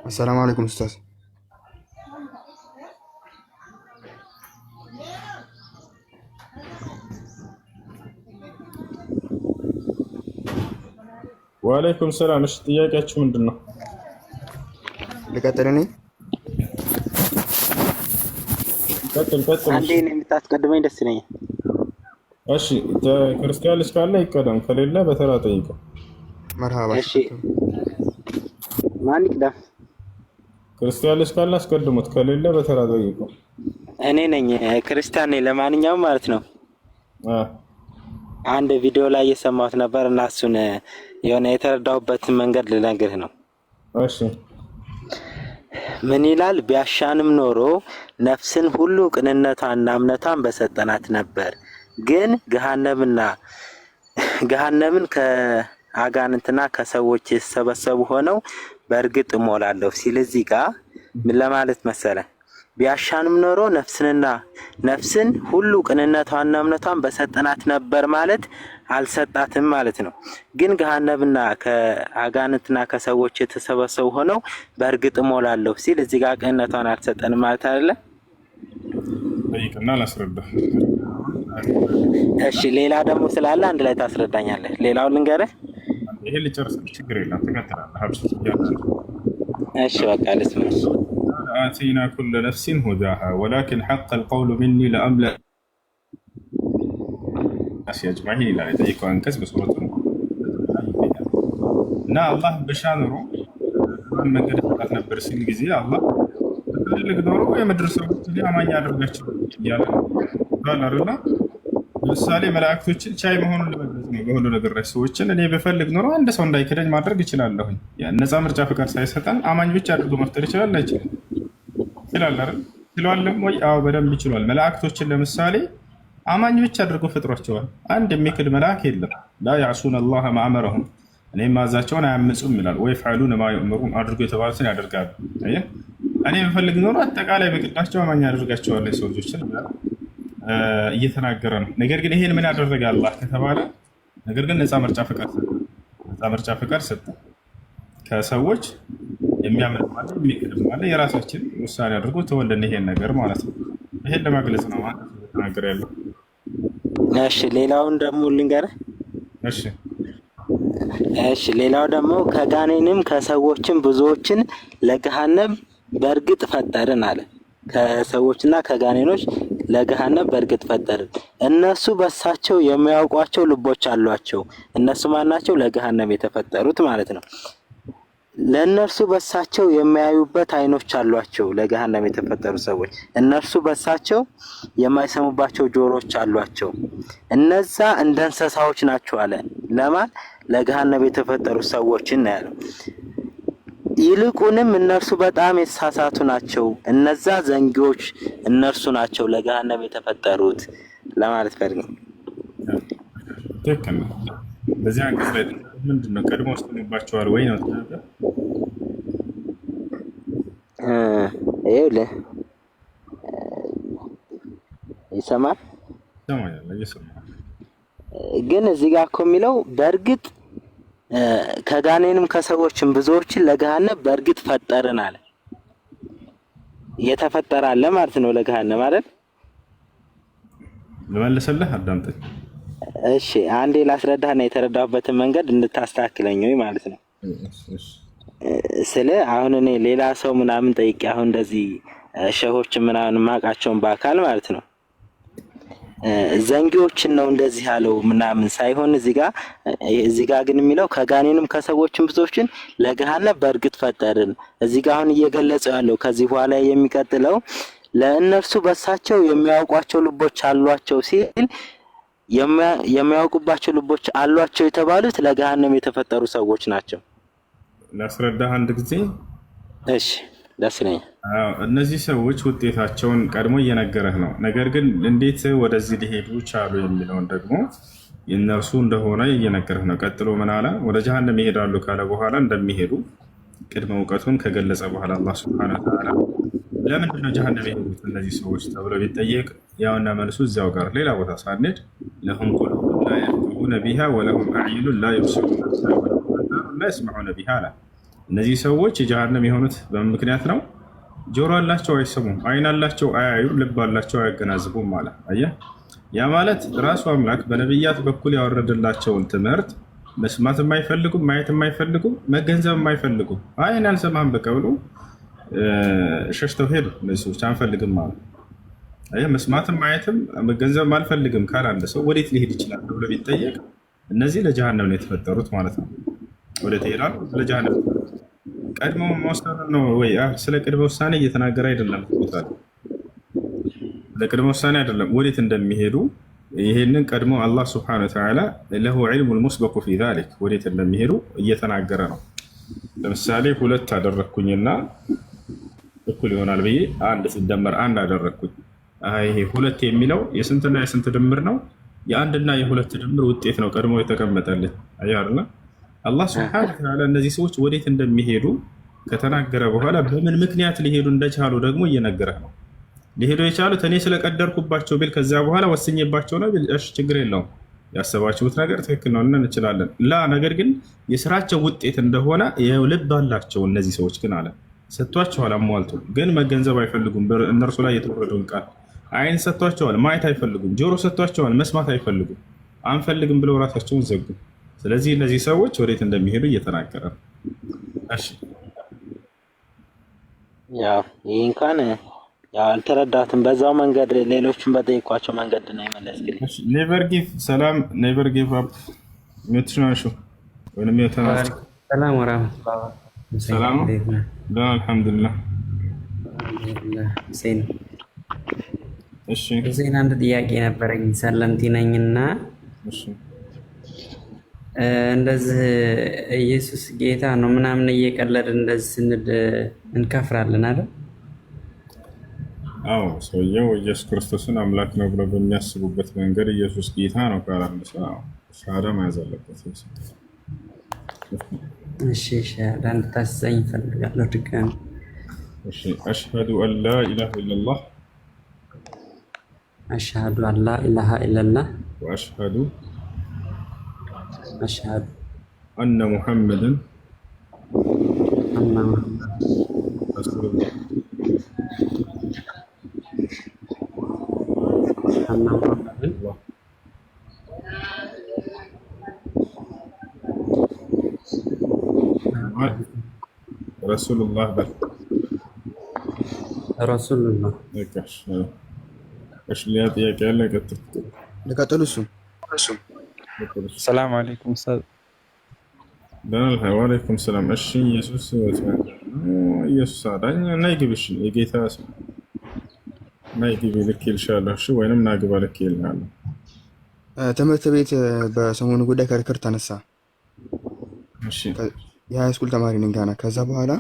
السلام عليكم أستاذ. وعليكم السلام. ايش ጥያቄያችሁ ምንድነው? ልቀጥል እኔ? ቀጥል ቀጥል። አንዴ እኔ የምታስቀድመኝ ደስ ይለኛል። እሺ ክርስቲያን ልጅ ካለ ይቀደም፣ ከሌለ በተራ ጠይቀው። መርሃባ። እሺ ማን ይቅደም? ክርስቲያን ልጅ ካለ አስቀድሙት፣ ከሌለ በተራ ጠይቀው። እኔ ነኝ ክርስቲያን ነኝ። ለማንኛውም ማለት ነው አንድ ቪዲዮ ላይ እየሰማሁት ነበር እና እሱን የሆነ የተረዳሁበትን መንገድ ልነግርህ ነው። እሺ ምን ይላል? ቢያሻንም ኖሮ ነፍስን ሁሉ ቅንነቷንና እምነቷን በሰጠናት ነበር፣ ግን ገሃነምን ከአጋንንትና ከሰዎች የተሰበሰቡ ሆነው በእርግጥ እሞላለሁ ሲል እዚህ ጋር ምን ለማለት መሰለ? ቢያሻንም ኖሮ ነፍስን ሁሉ ቅንነቷንና እምነቷን በሰጠናት ነበር ማለት አልሰጣትም ማለት ነው። ግን ገሃነምና ከአጋንንትና ከሰዎች የተሰበሰቡ ሆነው በእርግጥ እሞላለሁ ሲል እዚህ ጋር ቅንነቷን አልሰጠንም ማለት አይደለ? ጠይቅና ላስረዳ። እሺ ሌላ ደግሞ ስላለ አንድ ላይ ታስረዳኛለህ። ሌላውን ልንገርህ። ይሄ ልጨርስ፣ ችግር የለም ትቀጥላለህ። እሺ በቃ ልስማሽ። آتينا كل نفس هداها ولكن حق القول مني لأملأ الناس أجمعين إلى يطيق أنكس بصورة نا الله بشانرو من قد فتحنا برسين جزية الله اللي قدروا يمدرسوا اللي أما يعرفوا قال رنا ለምሳሌ መላእክቶችን ቻይ መሆኑን ለመግለጽ ነው። በሁሉ ነገር ላይ ሰዎችን እኔ በፈልግ ኖሮ አንድ ሰው እንዳይከደኝ ማድረግ ይችላለሁኝ። ነፃ ምርጫ ፍቃድ ሳይሰጠን አማኝ ብቻ አድርጎ መፍጠር ይችላል አይችልም? ይችላል አይደል? ይችላልም ወይ? አዎ በደንብ ይችላል። መላእክቶችን ለምሳሌ አማኝ ብቻ አድርጎ ፈጥሯቸዋል። አንድ የሚክድ መልአክ የለም። ላ ያዕሱነ አላህ ማ አመረሁም፣ እኔም ማዛቸውን አያምፁም ይላል። ወይ ፈዕሉነ ማ ዩእመሩን፣ አድርጎ የተባሉትን ያደርጋሉ። አየህ፣ እኔ በፈልግ ኖሮ አጠቃላይ በቅዳቸው አማኝ አደርጋቸዋለሁ ሰው ልጆችን እየተናገረ ነው። ነገር ግን ይሄን ምን ያደረገ አላህ ከተባለ ነገር ግን ነፃ ምርጫ ፍቃድ ሰጠ። ከሰዎች የሚያምን ማለት የሚክድም ማለት የራሳችን ውሳኔ አድርጎ ተወለን ይሄን ነገር ማለት ነው። ይሄን ለማግለጽ ነው ማለት ተናገረ ያለው። እሺ ሌላውን ደግሞ ልንገርህ። እሺ ሌላው ደግሞ ከጋኔንም ከሰዎችም ብዙዎችን ለገሃነም በእርግጥ ፈጠርን አለ። ከሰዎችና ከጋኔኖች ለገሃነም በእርግጥ ፈጠርን። እነሱ በሳቸው የሚያውቋቸው ልቦች አሏቸው። እነሱ ማናቸው? ለገሃነም የተፈጠሩት ማለት ነው። ለእነርሱ በሳቸው የሚያዩበት አይኖች አሏቸው። ለገሃነም የተፈጠሩ ሰዎች እነርሱ በሳቸው የማይሰሙባቸው ጆሮች አሏቸው። እነዛ እንደ እንስሳዎች ናቸው አለ። ለማን? ለገሃነም የተፈጠሩ ሰዎችን ነው ያለው። ይልቁንም እነርሱ በጣም የተሳሳቱ ናቸው። እነዛ ዘንጊዎች እነርሱ ናቸው ለገሃነም የተፈጠሩት ለማለት ፈልገው። ትክክል ነው። በዚህ አንቀጽ ላይ ምንድነው ቀድሞ ወስነባቸዋል ወይ ነው ተናገር። ይኸውልህ ይሰማል ግን እዚህ ጋር እኮ የሚለው በእርግጥ ከጋኔንም ከሰዎችም ብዙዎችን ለገሃነም በእርግጥ ፈጠርን አለ። የተፈጠረ አለ ማለት ነው ለገሃነም አይደል? ልመልስልህ፣ አዳምጠኝ። እሺ አንዴ ላስረዳህና የተረዳሁበትን መንገድ እንድታስተካክለኝ ወይ ማለት ነው። ስለ አሁን እኔ ሌላ ሰው ምናምን ጠይቄ አሁን እንደዚህ ሸሆች ምናምን ማቃቸውን በአካል ማለት ነው ዘንጊዎችን ነው እንደዚህ ያለው ምናምን ሳይሆን እዚህ ጋር ግን የሚለው ከጋኔንም ከሰዎችም ብዙዎችን ለገሃነም በእርግጥ ፈጠርን። እዚህ ጋር አሁን እየገለጸው ያለው ከዚህ በኋላ የሚቀጥለው ለእነርሱ በሳቸው የሚያውቋቸው ልቦች አሏቸው ሲል የሚያውቁባቸው ልቦች አሏቸው የተባሉት ለገሃነም የተፈጠሩ ሰዎች ናቸው። ላስረዳህ አንድ ጊዜ። እሺ ደስ ይለኛል። እነዚህ ሰዎች ውጤታቸውን ቀድሞ እየነገረህ ነው። ነገር ግን እንዴት ወደዚህ ሊሄዱ ቻሉ የሚለውን ደግሞ የእነርሱ እንደሆነ እየነገረህ ነው። ቀጥሎ ምን አለ? ወደ ጀሃነም ይሄዳሉ ካለ በኋላ እንደሚሄዱ ቅድመ እውቀቱን ከገለጸ በኋላ አላህ ሱብሓነሁ ወተዓላ ለምንድን ነው ጀሃነም የሄዱት እነዚህ ሰዎች ተብሎ ቢጠየቅ ያውና መልሱ እዚያው ጋር ሌላ ቦታ ሳንሄድ ለሁም ቁሉቡን ላ የፍቀሁነ ቢሃ ወለሁም አዕዩኑን ላ ዩብሲሩነ ቢሃ ወለሁም አዛኑን ላ የስመዑነ ቢሃ አለ። እነዚህ ሰዎች የጀሃነም የሆኑት በምን ምክንያት ነው? ጆሮ አላቸው አይሰሙም፣ አይን አላቸው አያዩም፣ ልብ አላቸው አያገናዝቡም ማለት አየህ። ያ ማለት ራሱ አምላክ በነቢያት በኩል ያወረደላቸውን ትምህርት መስማት የማይፈልጉም፣ ማየት የማይፈልጉም፣ መገንዘብ የማይፈልጉም አይን አልሰማህም በቃ ብሎ ሸሽተው ሄዱ። እነዚህ ሰዎች አንፈልግም ማለት መስማትም ማየትም መገንዘብም አልፈልግም ካለ አንድ ሰው ወዴት ሊሄድ ይችላል ተብሎ ቢጠየቅ እነዚህ ለጀሃነም ነው የተፈጠሩት ማለት ነው። ወዴት ይሄዳሉ? ለጀሃነም። ቀድሞ መወሰን ነው ወይ? ስለ ቅድመ ውሳኔ እየተናገረ አይደለም። ለቅድመ ውሳኔ አይደለም፣ ወዴት እንደሚሄዱ ይሄንን ቀድሞ አላህ ስብሐነሁ ወተዓላ ለሁ ዒልሙል ሙስበቁ ፊ ዛሊክ ወዴት እንደሚሄዱ እየተናገረ ነው። ለምሳሌ ሁለት አደረግኩኝና እኩል ይሆናል ብዬ አንድ ሲደመር አንድ አደረግኩኝ። ይሄ ሁለት የሚለው የስንትና የስንት ድምር ነው? የአንድና የሁለት ድምር ውጤት ነው ቀድሞ የተቀመጠልን። አያርና አላህ ሱብሓነሁ ወተዓላ እነዚህ ሰዎች ወዴት እንደሚሄዱ ከተናገረ በኋላ በምን ምክንያት ሊሄዱ እንደቻሉ ደግሞ እየነገረ ነው። ሊሄዱ የቻሉት እኔ ስለቀደርኩባቸው ቢል ከዚያ በኋላ ወስኜባቸው ነው ቢል እሺ ችግር የለውም፣ ያሰባችሁት ነገር ትክክል ነው እንችላለን። ነገር ግን የስራቸው ውጤት እንደሆነ ልብ አላቸው እነዚህ ሰዎች ግን አለ ሰጥቷቸዋል፣ አሟልቶ ግን መገንዘብ አይፈልጉም። እነርሱ ላይ የተወረደውን ቃል አይን ሰጥቷቸዋል፣ ማየት አይፈልጉም። ጆሮ ሰጥቷቸዋል፣ መስማት አይፈልጉም። አንፈልግም ብለው ራሳቸውን ዘጉ። ስለዚህ እነዚህ ሰዎች ወዴት እንደሚሄዱ እየተናገረ ነው። እሺ ያው ይህ እንኳን አልተረዳትም። በዛው መንገድ ሌሎቹን በጠይቋቸው መንገድ ነው የመለስክልኝ። ኔቨር ጊቭ ሰላም ኔቨር ጊቭ አፕ ምትሽናሹ ወይንም የተናስ ሰላም ወራህመቱላህ ሰላም አልሐምዱሊላህ። ሁሴን እሺ ሁሴን አንድ ጥያቄ ነበረኝ። ሰለምቲ ነኝና እሺ እንደዚህ ኢየሱስ ጌታ ነው ምናምን እየቀለድን እንደዚህ ስንል እንከፍራለን አይደል? አዎ ሰውየው ኢየሱስ ክርስቶስን አምላክ ነው ብለው በሚያስቡበት መንገድ ኢየሱስ ጌታ ነው ካላለ ሰው ሻሃዳ መያዝ አለበት። እሺ ሻሃዳ እንድታሰኝ እፈልጋለሁ ድጋሚ። እሺ አሽሀዱ አን ላ ኢላሃ ኢለላህ አሽሀዱ አን ላ ኢላሃ ኢለላህ ወአሽሀዱ አሽሀዱ አነ ሙሐመድን አነ ረሱሉላህ ረሱሉላህ በል ረሱሉላህ። እሺ ሌላ ጥያቄ ያለ ልቀጥል? ሰላም አለይኩም ኡስታዝ። ወአለይኩም ሰላም። እሺ ኢየሱስ አዳኝ ናይ ግብ። እሺ የጌታ ስም ናይ ግብ ልክ ይልሻለሁ። እሺ ወይንም ናግባ ልክ ይልናል። ትምህርት ቤት በሰሞኑ ጉዳይ ክርክር ተነሳ። እሺ የሃይስኩል ተማሪ ነኝ ገና። ከዛ በኋላ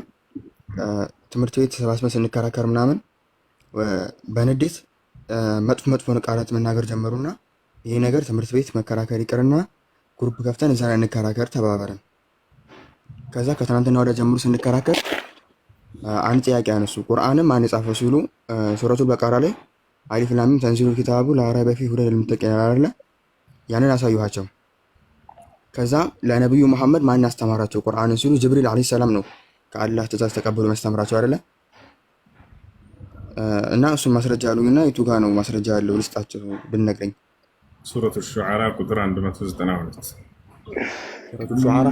ትምህርት ቤት ተሰባስበን ስንከራከር ምናምን በንዴት መጥፎ ቃላት መናገር ጀመሩና ይሄ ነገር ትምህርት ቤት መከራከር ይቅርና ግሩፕ ከፍተን እዛ ላይ እንከራከር ተባባረን። ከዛ ከትናንትና ወዲያ ጀምሮ ስንከራከር አንድ ጥያቄ አነሱ። ቁርአንም ማን የጻፈው ሲሉ ሱረቱል በቀራ ላይ አሊፍ ላም ሚም ተንዚሉል ኪታቡ ላ ረይበ ፊሂ ሁደን ሊልሙተቂን አለ። ያንን አሳዩኋቸው። ከዛ ለነብዩ መሐመድ ማን ያስተማራቸው ቁርአንን ሲሉ ጅብሪል አለይሂ ሰላም ነው ከአላህ ትእዛዝ ተቀብሎ ማስተማራቸው አይደለ? እና እሱን ማስረጃ አሉኝና የቱ ጋር ነው ማስረጃ ያለው ልስጣቸው ብንነግረኝ። ሱረቱ ሹዓራ ቁጥር 192 ሹዓራ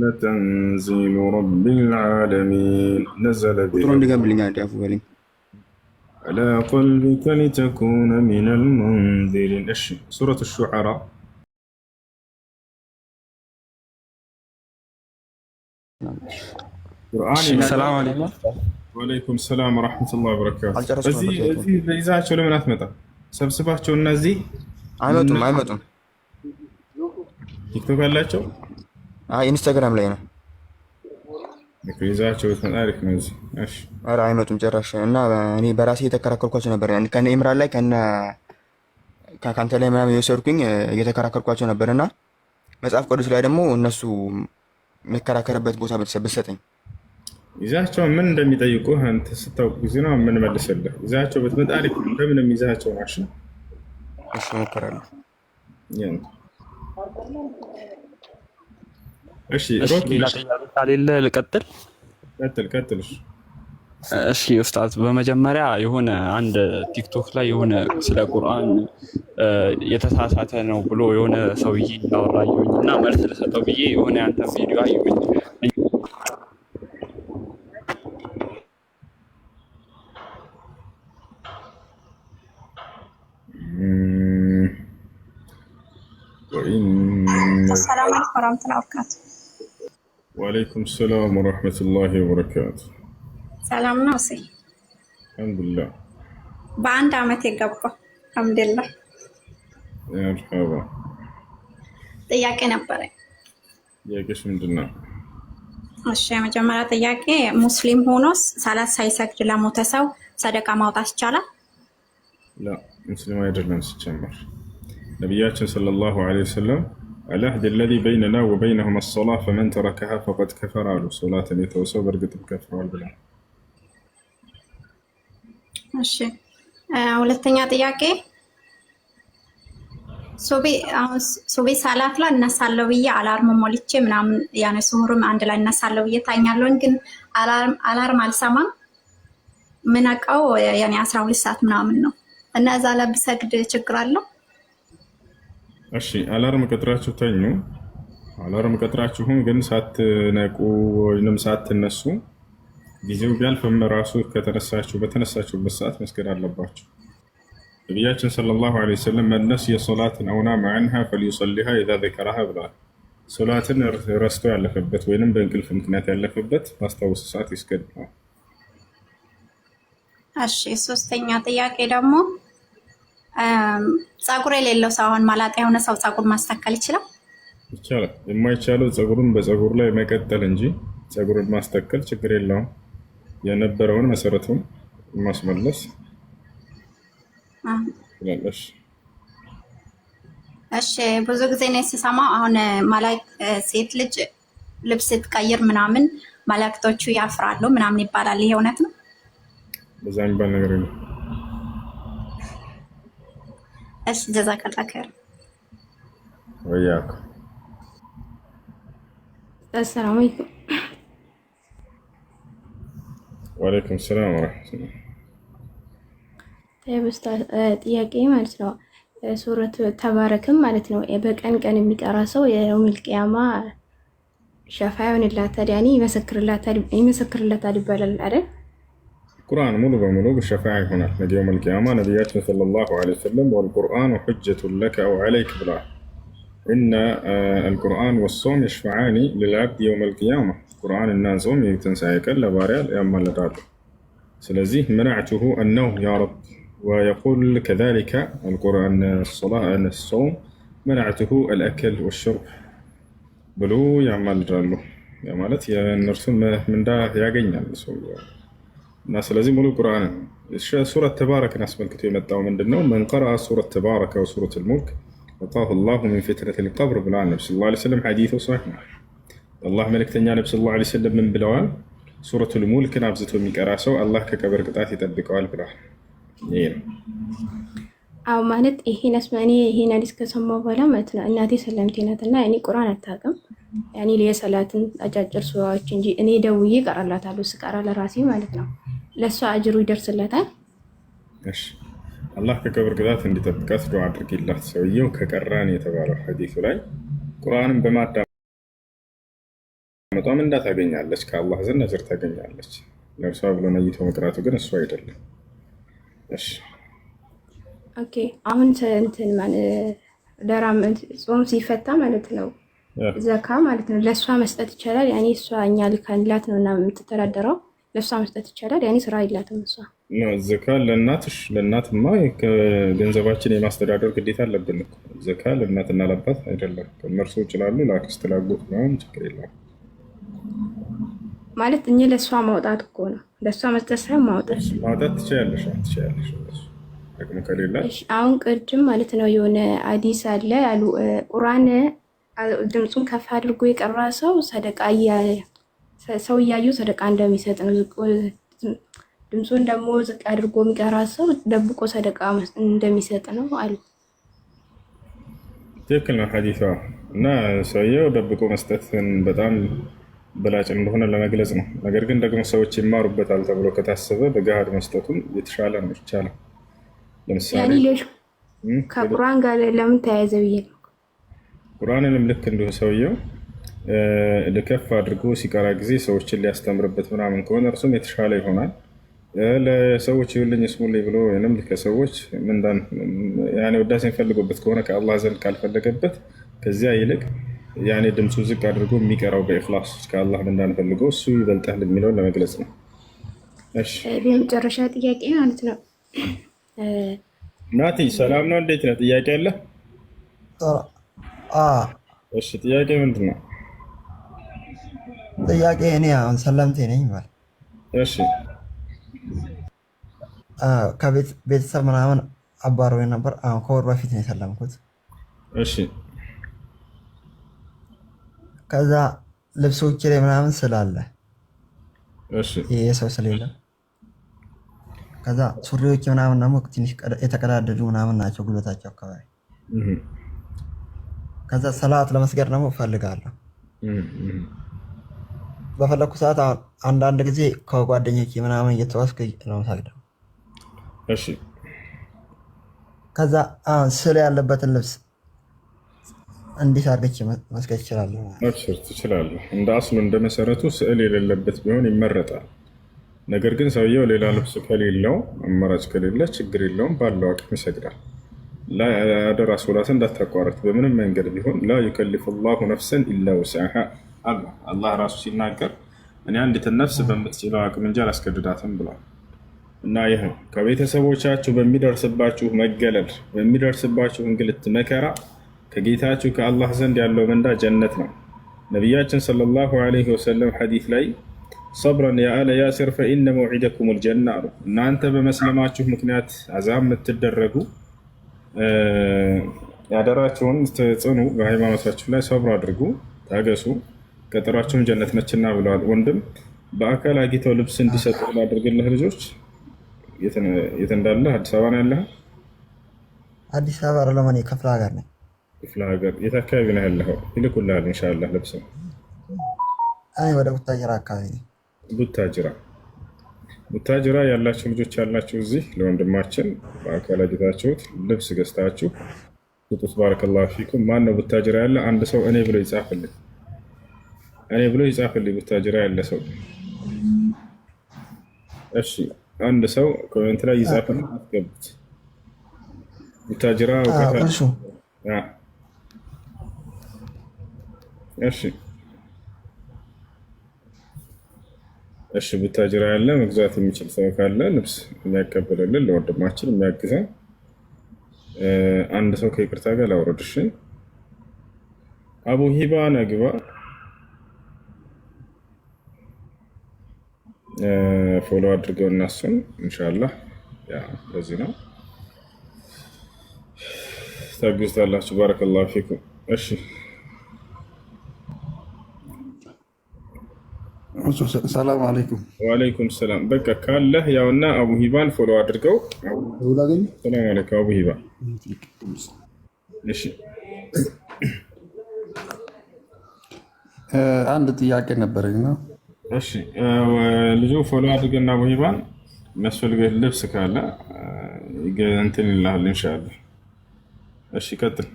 ለተንዚሉ ረቢል ዓለሚን ነዘለ ቢሂ ቁጥሩን እንዲገምልኝ አዳፉ በልኝ አላ ቀልቢከ ሊተኩነ ሚነል ሙንዚሪን። እሺ ሱረቱ ሹዓራ ሰላም አለይኩም። ወአለይኩም ሰላም ወራህመቱላሂ ወበረካቱ። እዚህ ይዛቸው ለምን አትመጣም? ሰብስባቸው። እነዚህ አይመጡም። ቲክቶክ አላቸው? ኢንስታግራም ላይ ነው። ይዛቸው ብትመጣ አሪፍ ነው። እዚህ እሺ። ኧረ አይመጡም ጭራሽ። እና እኔ በራሴ የተከራከርኳቸው ነበር። ከነ ኢምራን ላይ ከአንተ ላይ ምናምን የወሰድኩኝ እየተከራከርኳቸው ነበርና መጽሐፍ ቅዱስ ላይ ደግሞ እነሱ የሚከራከርበት ቦታ ብትሰጠኝ ይዛቸው ምን እንደሚጠይቁ አንተ ስታውቅ ጊዜ ነው ምን መልሰልህ። ይዛቸው ብትመጣ አሪፍ ነው። እንደምንም ይዛቸው ማሽ እሺ እሞክራለሁ። እሺ ሮኪ ሌላ ጥያቄ ካሌለ ልቀጥል? ቀጥል። እሺ ኡስታዝ፣ በመጀመሪያ የሆነ አንድ ቲክቶክ ላይ የሆነ ስለ ቁርአን የተሳሳተ ነው ብሎ የሆነ ሰውዬ እንዳወራ አየሁኝ እና መልስ ልሰጠው ብዬ የሆነ ያንተ ቪዲዮ አየሁኝ። ሰላም አለይኩም ወራህመቱላሂ ወበረካቱ። ወአለይኩም ሰላም ወራህመቱላሂ ወበረካቱ። ሰላም ነው እሴ? አልሐምዱሊላህ። በአንድ አመት የገባው አልሐምዱሊላህ። መርሐባ። ጥያቄ ነበረኝ። ጥያቄሽ ምንድን ነው? እሺ የመጀመሪያ ጥያቄ ሙስሊም ሆኖ ሰላት ሳይሰግድ ለሞተ ሰው ሰደቃ ማውጣት ይቻላል? ላ ሙስሊም አይደለም ሲጀመር። ነቢያችን ሰለላሁ ዐለይሂ ወሰለም አልአህድ አለዚ በይነና ወበይነሁም አሰላህ ፈመን ተረከሃ ፈቀድ ከፈረ አሉ። ሶላትን የተወሰው በእርግጥም ከፍረዋል ብለዋል። እሺ ሁለተኛ ጥያቄ ሱቢ ሰላት ላይ እነሳለሁ ብዬ አላርም ሞልቼ ምናምን ያኔ ሱሁርም አንድ ላይ እነሳለሁ ብዬ ታኛለሁኝ፣ ግን አላርም አልሰማም። ምነቃው ያኔ 12 ሰዓት ምናምን ነው እና እዛ ላይ ብሰግድ ችግር አለው? እሺ አላርም ቀጥራችሁ ተኙ። አላርም ቀጥራችሁም ግን ሳትነቁ ወይንም ሳትነሱ ጊዜው ቢያልፍም ራሱ በተነሳችሁበት ሰዓት መስገድ አለባችሁ። ነቢያችን ሰለላሁ ዐለይሂ ወሰለም መን ነሲየ ሶላትን አው ናመ ዐንሃ ፈልዩሰሊሃ ኢዛ ዘከረሃ ብለዋል። ሶላትን ረስቶ ያለፈበት ወይንም በእንቅልፍ ምክንያት ያለፈበት ማስታወስ ሰዓት ይስገድ ነው። እሺ ሶስተኛ ጥያቄ ደግሞ ፀጉር የሌለው ሰው አሁን ማላጣ የሆነ ሰው ፀጉር ማስተካከል ይችላል? ይቻላል። የማይቻለው ፀጉሩን በፀጉሩ ላይ መቀጠል እንጂ ፀጉሩን ማስተካከል ችግር የለውም። የነበረውን መሰረቱን ማስመለስ ይችላል። እሺ ብዙ ጊዜ ነው ስሰማ አሁን ሴት ልጅ ልብስ ስትቀይር ምናምን መላእክቶቹ ያፍራሉ ምናምን ይባላል። ይሄ እውነት ነው? በዛ የሚባል ነገር የለም። እሺ ጀዛከላህ ኸይር። ወያኩ አሰላሙ አለይኩም። ወአለይኩም ሰላም ወራህመቱላህ። ጥያቄ ማለት ነው ሱረት ተባረክም ማለት ነው በቀን ቀን የሚቀራ ሰው የየውመል ቂያማ ሸፋ ይሆንላታል፣ ያኔ ይመሰክርላታል ይባላል አይደል? ቁርአን ሙሉ በሙሉ በሸፋዓ ይሆናል ነገ የውመል ቂያማ። ነቢያችን ሰለላሁ ዐለይሂ ወሰለም ወልቁርአኑ ሑጀቱን ለከ አው ዐለይክ ብለዋል። ኢነ አልቁርአን ወሶም የሽፈዓኒ ልልዓብድ የውመል ቂያማ። ቁርአን እና ጾም የትንሣኤ ቀን ለባሪያ ያማልዳሉ። ስለዚህ መናዕቱሁ አነውም ያ ረብ ወየቁል ከዛሊከ አልቁርአን ሶም መናዕቱሁ አልአክል ወሽርብ ብሎ ያማልዳሉ። ማለት የእነርሱን ምንዳ ያገኛል ሰው እና ስለዚህ ሙሉ ቁርአን ሱረት ተባረክን አስመልክቶ የመጣው ምንድነው? መን ቀረአ ሱረት ተባረከ ወሱረት አልሙልክ ወቃሁ ላሁ ሚን ፊትነቲል ቀብር ብለዋል ነቢ ሰለላሁ ዐለይሂ ወሰለም። ሐዲሱ ሷሂህ ነው። አላህ መልእክተኛ ነቢ ሰለላሁ ዐለይሂ ወሰለም ምን ብለዋል? ሱረቱል ሙልክን አብዝቶ የሚቀራ ሰው አላህ ከቀብር ቅጣት ይጠብቀዋል ብለዋል። ይሄ ነው። አዎ ማለት ይሄን እኔ ይሄን አዲስ ከሰማሁ በኋላ ማለት ነው እናቴ ሰለምቴ ናት እና እኔ ቁርአን አታውቅም። ያኔ ለሰላትን አጫጭር ሱራዎች እንጂ እኔ ደውዬ እቀራላታለሁ። ስቀራ ለራሴ ማለት ነው። ለሷ አጅሩ ይደርስላታል። እሺ አላህ ከቀብር ቅጣት እንዲጠብቃት ዱዓ አድርጊላት። ሰውየው ከቀራን የተባለው ሐዲሱ ላይ ቁርአንን በማዳመጧ ምንዳ ታገኛለች፣ ከአላህ ዘንድ አጅር ታገኛለች። ለእርሷ ብሎ ነይቶ መቅራቱ ግን እሱ አይደለም። እሺ ኦኬ አሁን እንትን ደራም ጾም ሲፈታ ማለት ነው ዘካ ማለት ነው ለሷ መስጠት ይቻላል? ያኔ እሷ እኛ ልካንላት ነው እና የምትተዳደረው ለሷ መስጠት ይቻላል? ያኔ ስራ የላትም እሷ ነው። ዘካ ለእናትማ ገንዘባችን የማስተዳደር ግዴታ አለብን እኮ። ዘካ ለእናትና ለአባት አይደለም። ከእነርሱ ውጭ ላሉ ለአክስት ላጎት ምናምን ችግር የለም ማለት እኛ ለሷ ማውጣት እኮ ነው። ለሷ መስጠት ሳይሆን ማውጣት ትችያለሽ። አቅሙ ከሌላ አሁን ቅድም ማለት ነው የሆነ አዲስ አለ ያሉ ቁርአን ድምፁን ከፍ አድርጎ የቀራ ሰው ሰደቃ ሰው እያዩ ሰደቃ እንደሚሰጥ ነው። ድምፁን ደግሞ ዝቅ አድርጎ የሚቀራ ሰው ደብቆ ሰደቃ እንደሚሰጥ ነው አሉ። ትክክል ነው ሐዲሷ። እና ሰውየው ደብቆ መስጠትን በጣም በላጭ እንደሆነ ለመግለጽ ነው። ነገር ግን ደግሞ ሰዎች ይማሩበታል ተብሎ ከታሰበ በገሃድ መስጠቱም የተሻለ ነው፣ ይቻላል። ለምሳሌ ሌሎች ከቁርአን ጋር ለምን ተያያዘ ብዬ ነው። ቁርአንንም ልክ እንዲሁ ሰውየው ከፍ አድርጎ ሲቀራ ጊዜ ሰዎችን ሊያስተምርበት ምናምን ከሆነ እርሱም የተሻለ ይሆናል። ለሰዎች ይሁንልኝ ስሙልኝ ብሎ ወይም ከሰዎች ምንዳን ውዳሴ የሚፈልጉበት ከሆነ ከአላህ ዘንድ ካልፈለገበት ከዚያ ይልቅ ድምፁ ዝቅ አድርጎ የሚቀራው በኢኽላስ ከአላህ ምንዳን ፈልጎ እሱ ይበልጣል የሚለውን ለመግለጽ ነው። የመጨረሻ ጥያቄ ማለት ነው። ናቲ ሰላም ነው? እንዴት ነው? ጥያቄ አለ? እሺ ጥያቄ ምንድን ነው? ጥያቄ እኔ አሁን ሰለምቴ ነኝ ማለት እሺ ከቤተሰብ ምናምን አባረው ነበር። አሁን ከወር በፊት ነው የሰለምኩት። እሺ ከዛ ልብሶች ላይ ምናምን ስላለ እሺ ይሄ ሰው ስለሌለ ከዛ ሱሪዎች ምናምን ደግሞ ትንሽ የተቀዳደዱ ምናምን ናቸው ጉልበታቸው አካባቢ። ከዛ ሰላት ለመስገድ ደግሞ እፈልጋለሁ። በፈለኩ ሰዓት አሁን አንዳንድ ጊዜ ከጓደኞቼ ምናምን እየተዋስኩ ነው የምሰግደው። እሺ ከዛ አሁን ስዕል ያለበትን ልብስ እንዴት አድርገች መስገድ እችላለሁ? መብስር ትችላለህ። እንደ አስሉ እንደ መሰረቱ ስዕል የሌለበት ቢሆን ይመረጣል። ነገር ግን ሰውየው ሌላ ልብስ ከሌለው አማራጭ ከሌለ ችግር የለውም፣ ባለው አቅም ይሰግዳል። አደራ ሶላትን እንዳታቋረጥ በምንም መንገድ ቢሆን። ላ ዩከሊፉ ላሁ ነፍሰን ኢላ ውስዐሃ አላህ ራሱ ሲናገር እኔ አንዲትን ነፍስ በምትችለው አቅም እንጂ አላስገድዳትም ብሏል። እና ይህ ከቤተሰቦቻችሁ በሚደርስባችሁ መገለል፣ በሚደርስባችሁ እንግልት፣ መከራ ከጌታችሁ ከአላህ ዘንድ ያለው ምንዳ ጀነት ነው። ነቢያችን ሰለላሁ ዐለይሂ ወሰለም ሐዲስ ላይ ሰብረን የአለ ያሲር ፈኢነ መውዒደኩም ልጀና አሉ። እናንተ በመስለማችሁ ምክንያት አዛብ የምትደረጉ ያደራችሁን ጽኑ፣ በሃይማኖታችሁ ላይ ሰብር አድርጉ፣ ታገሱ፣ ቀጠሯችሁን ጀነት ነችና ብለዋል። ወንድም በአካል አጊተው ልብስ እንዲሰጡ ላድርግልህ። ልጆች የት እንዳለህ? አዲስ አበባ ነው ያለህ? አዲስ አበባ ለማን ክፍለ ሀገር ነው? ክፍለ ሀገር። የት አካባቢ ነው ያለኸው? ይልኩልሃል ኢንሻአላህ ልብስ። እኔ ወደ ቡታጅራ አካባቢ ነኝ። ቡታጅራ ያላችሁ ልጆች ያላችሁ እዚህ ለወንድማችን በአካል አጊታችሁት ልብስ ገዝታችሁ ስጡት። ባረከላሁ ፊኩም። ማን ነው ቡታጅራ ያለ? አንድ ሰው እኔ ብሎ ይጻፍልኝ፣ እኔ ብሎ ይጻፍልኝ። ቡታጅራ ያለ ሰው እሺ፣ አንድ ሰው ኮሜንት ላይ ይጻፍልኝ፣ አስገቡት። ቡታጅራ እሺ እሺ እሺ ቡታጅራ ያለ መግዛት የሚችል ሰው ካለ ልብስ የሚያቀብልልን ለወንድማችን የሚያግዘን አንድ ሰው ከይቅርታ ጋር ላውረድ። እሺ አቡ ሂባ ነግባ ፎሎ አድርገው እናሱን ኢንሻአላህ። ያ ለዚህ ነው ታግዙታላችሁ። ባረከላሁ ፊኩም። እሺ ሰላም አለይኩም። ወአለይኩም ሰላም። በቃ ካለህ ያውና አቡ ሂባን ፎሎ አድርገው። ሰላም አለይኩም አቡ ሂባ። እሺ አንድ ጥያቄ ነበረኝ ነው። እሺ ልጁ ፎሎ አድርገና አቡ ሂባን የሚያስፈልገህ ልብስ ካለ እንትን ይልሃል ኢንሻአላህ። እሺ ቀጥል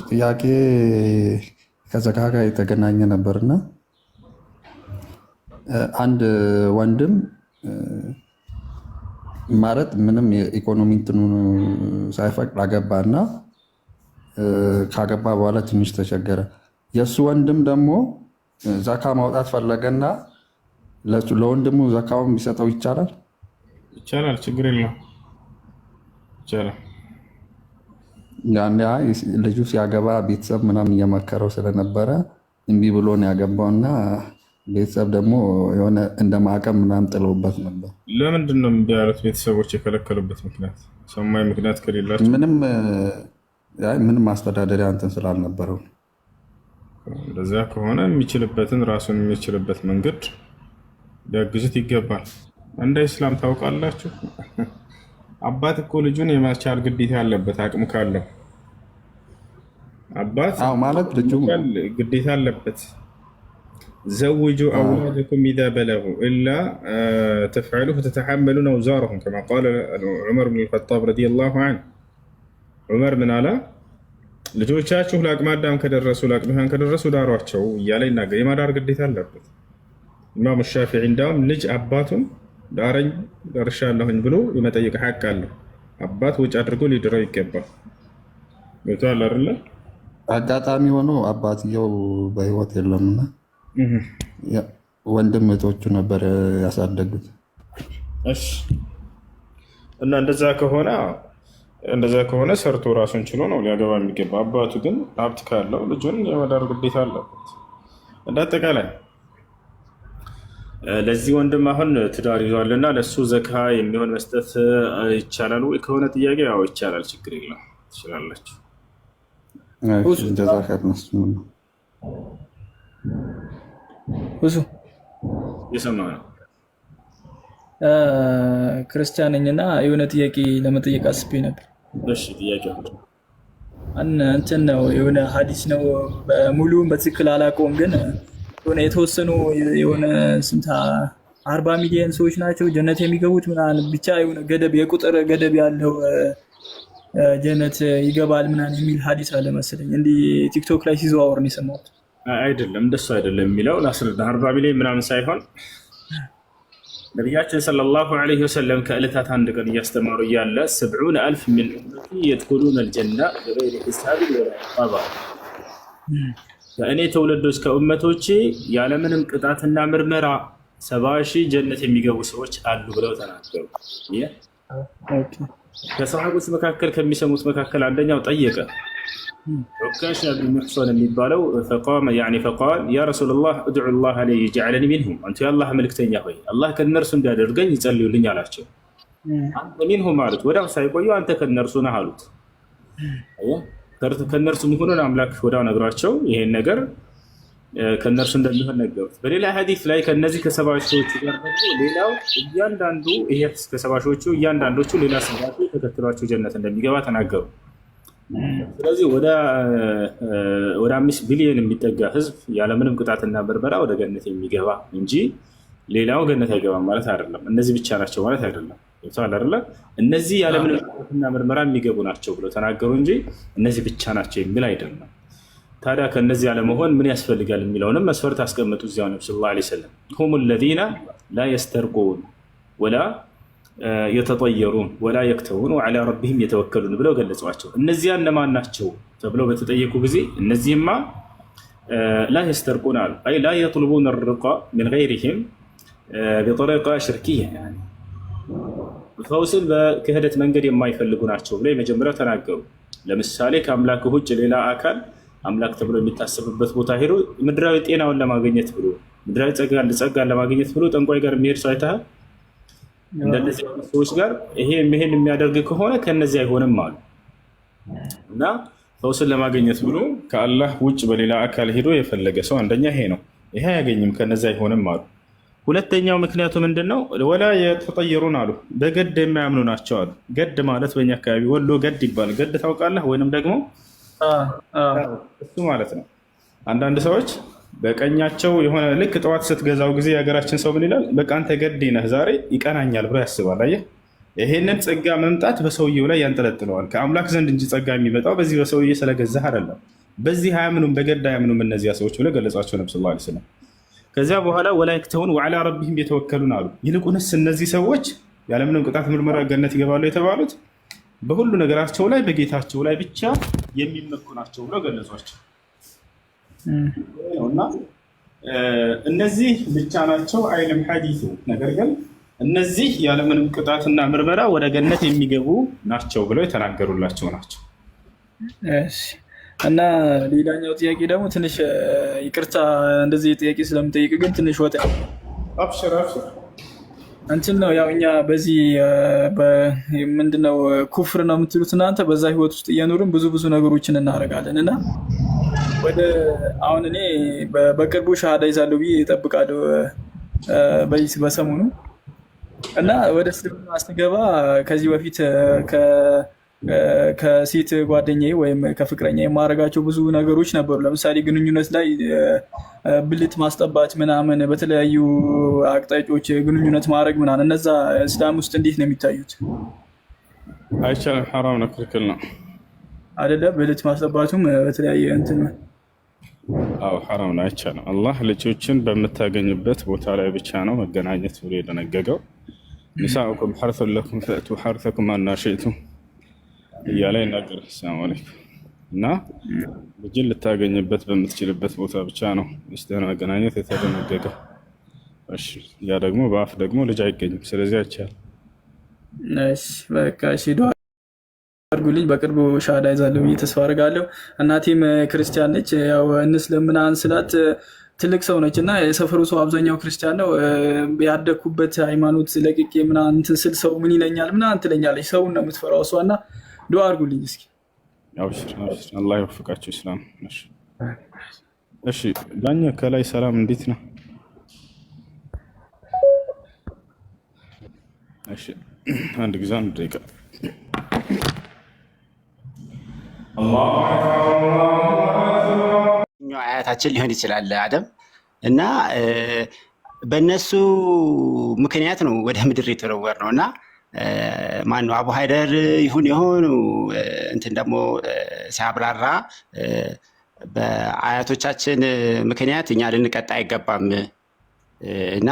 ጥያቄ ከዘካ ጋር የተገናኘ ነበርና አንድ ወንድም ማለት ምንም የኢኮኖሚ እንትኑን ሳይፈቅድ አገባና ካገባ በኋላ ትንሽ ተቸገረ። የእሱ ወንድም ደግሞ ዘካ ማውጣት ፈለገና ለወንድሙ ዘካውን ቢሰጠው ይቻላል? ይቻላል፣ ችግር የለም ይቻላል። ያኔ ልጁ ሲያገባ ቤተሰብ ምናምን እየመከረው ስለነበረ እምቢ ብሎ ነው ያገባውና ቤተሰብ ደግሞ የሆነ እንደ ማዕቀብ ምናምን ጥለውበት ነበር። ለምንድን ነው እምቢ ያሉት ቤተሰቦች? የከለከሉበት ምክንያት ሰማይ ምክንያት ከሌላቸው ምንም ማስተዳደሪያ እንትን ስላልነበረው። እንደዚያ ከሆነ የሚችልበትን ራሱን የሚችልበት መንገድ ሊያግዙት ይገባል። እንደ ኢስላም ታውቃላችሁ፣ አባት እኮ ልጁን የማስቻል ግዴታ ያለበት አቅም ካለው። አባት ማለት ልጁ ግዴታ አለበት። ዘውጁ አውላደኩም ኢዛ በለጉ ኢላ ተፍዐሉሁ ተተሐመሉነ አውዛረሁም ከማ ቃለ ዑመር ብን አልኸጣብ ረዲየላሁ ዐንሁ። ዑመር ምን አለ? ልጆቻችሁ ለአቅመ አዳም ከደረሱ ለአቅመ ሔዋን ከደረሱ ዳሯቸው እያለ ይናገር። የማዳር ግዴታ አለበት። ኢማሙ ሻፊዒ እንዳውም ልጅ አባቱን ዳረኝ ደርሻለሁኝ ብሎ የመጠየቅ ሐቅ አለው። አባት ውጭ አድርጎ ሊድረው ይገባል። ገብቶሃል አይደለ? አጋጣሚ ሆኖ አባትየው በህይወት የለምና ወንድም እህቶቹ ነበር ያሳደጉት። እሺ። እና እንደዛ ከሆነ ሰርቶ ራሱን ችሎ ነው ሊያገባ የሚገባ። አባቱ ግን ሀብት ካለው ልጁን የመዳር ግዴታ አለበት። እንዳጠቃላይ ለዚህ ወንድም አሁን ትዳር ይዟልና ለእሱ ዘካ የሚሆን መስጠት ይቻላል ወይ ከሆነ ጥያቄ፣ ያው ይቻላል፣ ችግር የለም ትችላላችሁ። ብዙ የሰማ ነው። ክርስቲያን ነኝና የሆነ ጥያቄ ለመጠየቅ አስቤ ነበር። እሺ፣ ጥያቄ እንትን ነው የሆነ ሀዲስ ነው፣ ሙሉውን በትክክል አላውቀውም፣ ግን የሆነ የተወሰኑ የሆነ ስንት 40 ሚሊዮን ሰዎች ናቸው ጀነት የሚገቡት ምናምን ብቻ የሆነ ገደብ የቁጥር ገደብ ያለው ጀነት ይገባል ምናምን የሚል ሀዲስ አለ መሰለኝ። እንዲህ ቲክቶክ ላይ ሲዘዋወር ነው የሰማሁት። አይደለም እንደሱ አይደለም የሚለው ላስረዳ። 40 ሚሊዮን ምናምን ሳይሆን ነቢያችን ሰለላሁ ዐለይሂ ወሰለም ከዕለታት አንድ ቀን እያስተማሩ እያለ 70,000 ሚን ኡመቲ የድኹሉነ አልጀና በገይሪ ሒሳብ ወላ ዒቃብ፣ ከእኔ ትውልዶች ከኡመቶቼ ያለምንም ቅጣትና ምርመራ 70,000 ጀነት የሚገቡ ሰዎች አሉ ብለው ተናገሩ። ከሰሃቦች መካከል ከሚሰሙት መካከል አንደኛው ጠየቀ። ዑካሻ ብን ሙሕሰን የሚባለው ፈቃል ያ ረሱላላህ እድዑ ላህ አለይ ጀዐለኒ ሚንሁም፣ አንቱ የአላህ መልክተኛ ሆይ አላህ ከእነርሱ እንዲያደርገኝ ይጸልዩልኝ አላቸው። አንተ ሚንሁም አሉት። ወዲያው ሳይቆዩ አንተ ከእነርሱ ነህ አሉት። ከእነርሱ መሆኑን አምላክ ወዲያው ነግሯቸው ይሄን ነገር ከእነርሱ እንደሚሆን ነገሩት። በሌላ ሐዲስ ላይ ከነዚህ ከ70 ሺዎቹ ጋር ደግሞ ሌላው እያንዳንዱ ይሄ ከ70 ሺዎቹ እያንዳንዶቹ ሌላ 70 ተከትሏቸው ጀነት እንደሚገባ ተናገሩ። ስለዚህ ወደ 5 ቢሊዮን የሚጠጋ ህዝብ ያለምንም ቅጣትና ምርመራ ወደ ገነት የሚገባ እንጂ ሌላው ገነት አይገባም ማለት አይደለም። እነዚህ ብቻ ናቸው ማለት አይደለም። ይታወቃል አይደለ? እነዚህ ያለምንም ቅጣትና ምርመራ የሚገቡ ናቸው ብለው ተናገሩ እንጂ እነዚህ ብቻ ናቸው የሚል አይደለም። ታዲያ ከነዚህ ያለመሆን ምን ያስፈልጋል የሚለውንም መስፈርት አስቀመጡ። እዚያው ነብዩ ሰለላሁ ዐለይሂ ወሰለም ሁሙ الذين لا يسترقون ولا يتطيرون ولا يكتوون وعلى ربهم يتوكلون ብለው ገለጿቸው። እነዚያ እነማን ናቸው ተብለው በተጠየቁ ጊዜ እነዚህማ لا يسترقون አሉ أي لا يطلبون الرقى من غيرهم بطريقة شركية يعني ፈውስን በክህደት መንገድ የማይፈልጉ ናቸው ብለው የመጀመሪያው ተናገሩ። ለምሳሌ ከአምላክ ውጭ ሌላ አካል አምላክ ተብሎ የሚታሰብበት ቦታ ሄዶ ምድራዊ ጤናውን ለማግኘት ብሎ ምድራዊ ጸጋን ለማግኘት ብሎ ጠንቋይ ጋር የሚሄድ ሰው አይተሃል? እንደነዚህ ሰዎች ጋር ይሄን የሚያደርግ ከሆነ ከነዚህ አይሆንም አሉ እና ፈውስን ለማግኘት ብሎ ከአላህ ውጭ በሌላ አካል ሄዶ የፈለገ ሰው አንደኛ ይሄ ነው፣ ይሄ አያገኝም፣ ከነዚህ አይሆንም አሉ። ሁለተኛው ምክንያቱ ምንድነው? ወላ የተጠየሩን አሉ፣ በገድ የማያምኑ ናቸው አሉ። ገድ ማለት በእኛ አካባቢ ወሎ ገድ ይባላል። ገድ ታውቃለህ? ወይንም ደግሞ እሱ ማለት ነው። አንዳንድ ሰዎች በቀኛቸው የሆነ ልክ ጠዋት ስትገዛው ጊዜ የሀገራችን ሰው ምን ይላል? በቃ አንተ ገድ ነህ ዛሬ ይቀናኛል ብሎ ያስባል። አየህ፣ ይሄንን ጸጋ መምጣት በሰውየው ላይ ያንጠለጥለዋል። ከአምላክ ዘንድ እንጂ ጸጋ የሚመጣው በዚህ በሰውዬ ስለገዛህ አይደለም። በዚህ አያምኑም፣ በገድ አያምኑም እነዚያ ሰዎች ብለው ገለጿቸው ነብዩ ሰለላሁ ዐለይሂ ወሰለም። ከዚያ በኋላ ወላ የክተውን ወዐላ ረቢሂም የተወከሉን አሉ። ይልቁንስ እነዚህ ሰዎች ያለምንም ቅጣት ምርመራ ገነት ይገባሉ የተባሉት በሁሉ ነገራቸው ላይ በጌታቸው ላይ ብቻ የሚመኩ ናቸው ብለው ገለጿቸው። እና እነዚህ ብቻ ናቸው አይልም ሐዲሱ። ነገር ግን እነዚህ ያለምንም ቅጣትና ምርመራ ወደ ገነት የሚገቡ ናቸው ብለው የተናገሩላቸው ናቸው። እና ሌላኛው ጥያቄ ደግሞ ትንሽ ይቅርታ እንደዚህ ጥያቄ ስለምጠይቅ ግን ትንሽ ወጣ አብሽር እንትን ነው ያው እኛ በዚህ ምንድነው ኩፍር ነው የምትሉት እናንተ። በዛ ህይወት ውስጥ እየኖርን ብዙ ነገሮችን እናደርጋለን እና ወደ አሁን እኔ በቅርቡ ሻሃዳ ይዛለሁ ብዬ እጠብቃለሁ በሰሞኑ እና ወደ እስልምና ስገባ ከዚህ በፊት ከሴት ጓደኛዬ ወይም ከፍቅረኛ የማደርጋቸው ብዙ ነገሮች ነበሩ። ለምሳሌ ግንኙነት ላይ ብልት ማስጠባት ምናምን፣ በተለያዩ አቅጣጫዎች ግንኙነት ማድረግ ምናምን፣ እነዛ እስላም ውስጥ እንዴት ነው የሚታዩት? አይቻልም፣ ሐራም ነው፣ ክልክል ነው አይደለ? ብልት ማስጠባቱም በተለያየ እንትን አዎ ሐራም ነው፣ አይቻልም። አላህ ልጆችን በምታገኙበት ቦታ ላይ ብቻ ነው መገናኘት ብሎ የደነገገው። ኒሳኡኩም ሐርሱን ለኩም ፈእቱ ሐርሰኩም አና ሺእቱም እያለ ይናገር። ሰላም አለይኩም። እና ልጅን ልታገኝበት በምትችልበት ቦታ ብቻ ነው ሚስትህን መገናኘት የተደነገገው። እሺ፣ ያ ደግሞ በአፍ ደግሞ ልጅ አይገኝም። ስለዚህ አይቻልም። እሺ በቃ እሺ፣ ዱዓ አድርጉልኝ። በቅርቡ ሻሃዳ ይዛለሁ ብዬ ተስፋ አድርጋለሁ። እናቴም ክርስቲያን ነች። ያው እንስለምናን ስላት ትልቅ ሰው ነች እና የሰፈሩ ሰው አብዛኛው ክርስቲያን ነው። ያደግኩበት ሃይማኖት ለቅቄ ምናምን እንትን ስል ሰው ምን ይለኛል ምናምን ትለኛለች። ሰውን ነው የምትፈራው እሷ እና ዱዓ አድርጉልኝ እስኪ። አላህ ይወፍቃችሁ። ሰላም። እሺ ዳኛ ከላይ ሰላም፣ እንዴት ነው? እሺ አንድ ጊዜ አንድ ደቂቃ አያታችን ሊሆን ይችላል አደም እና በእነሱ ምክንያት ነው ወደ ምድር የተረወር ነው እና ማነው አቡ ሀይደር ይሁን የሆኑ እንትን ደግሞ ሲያብራራ በአያቶቻችን ምክንያት እኛ ልንቀጣ አይገባም እና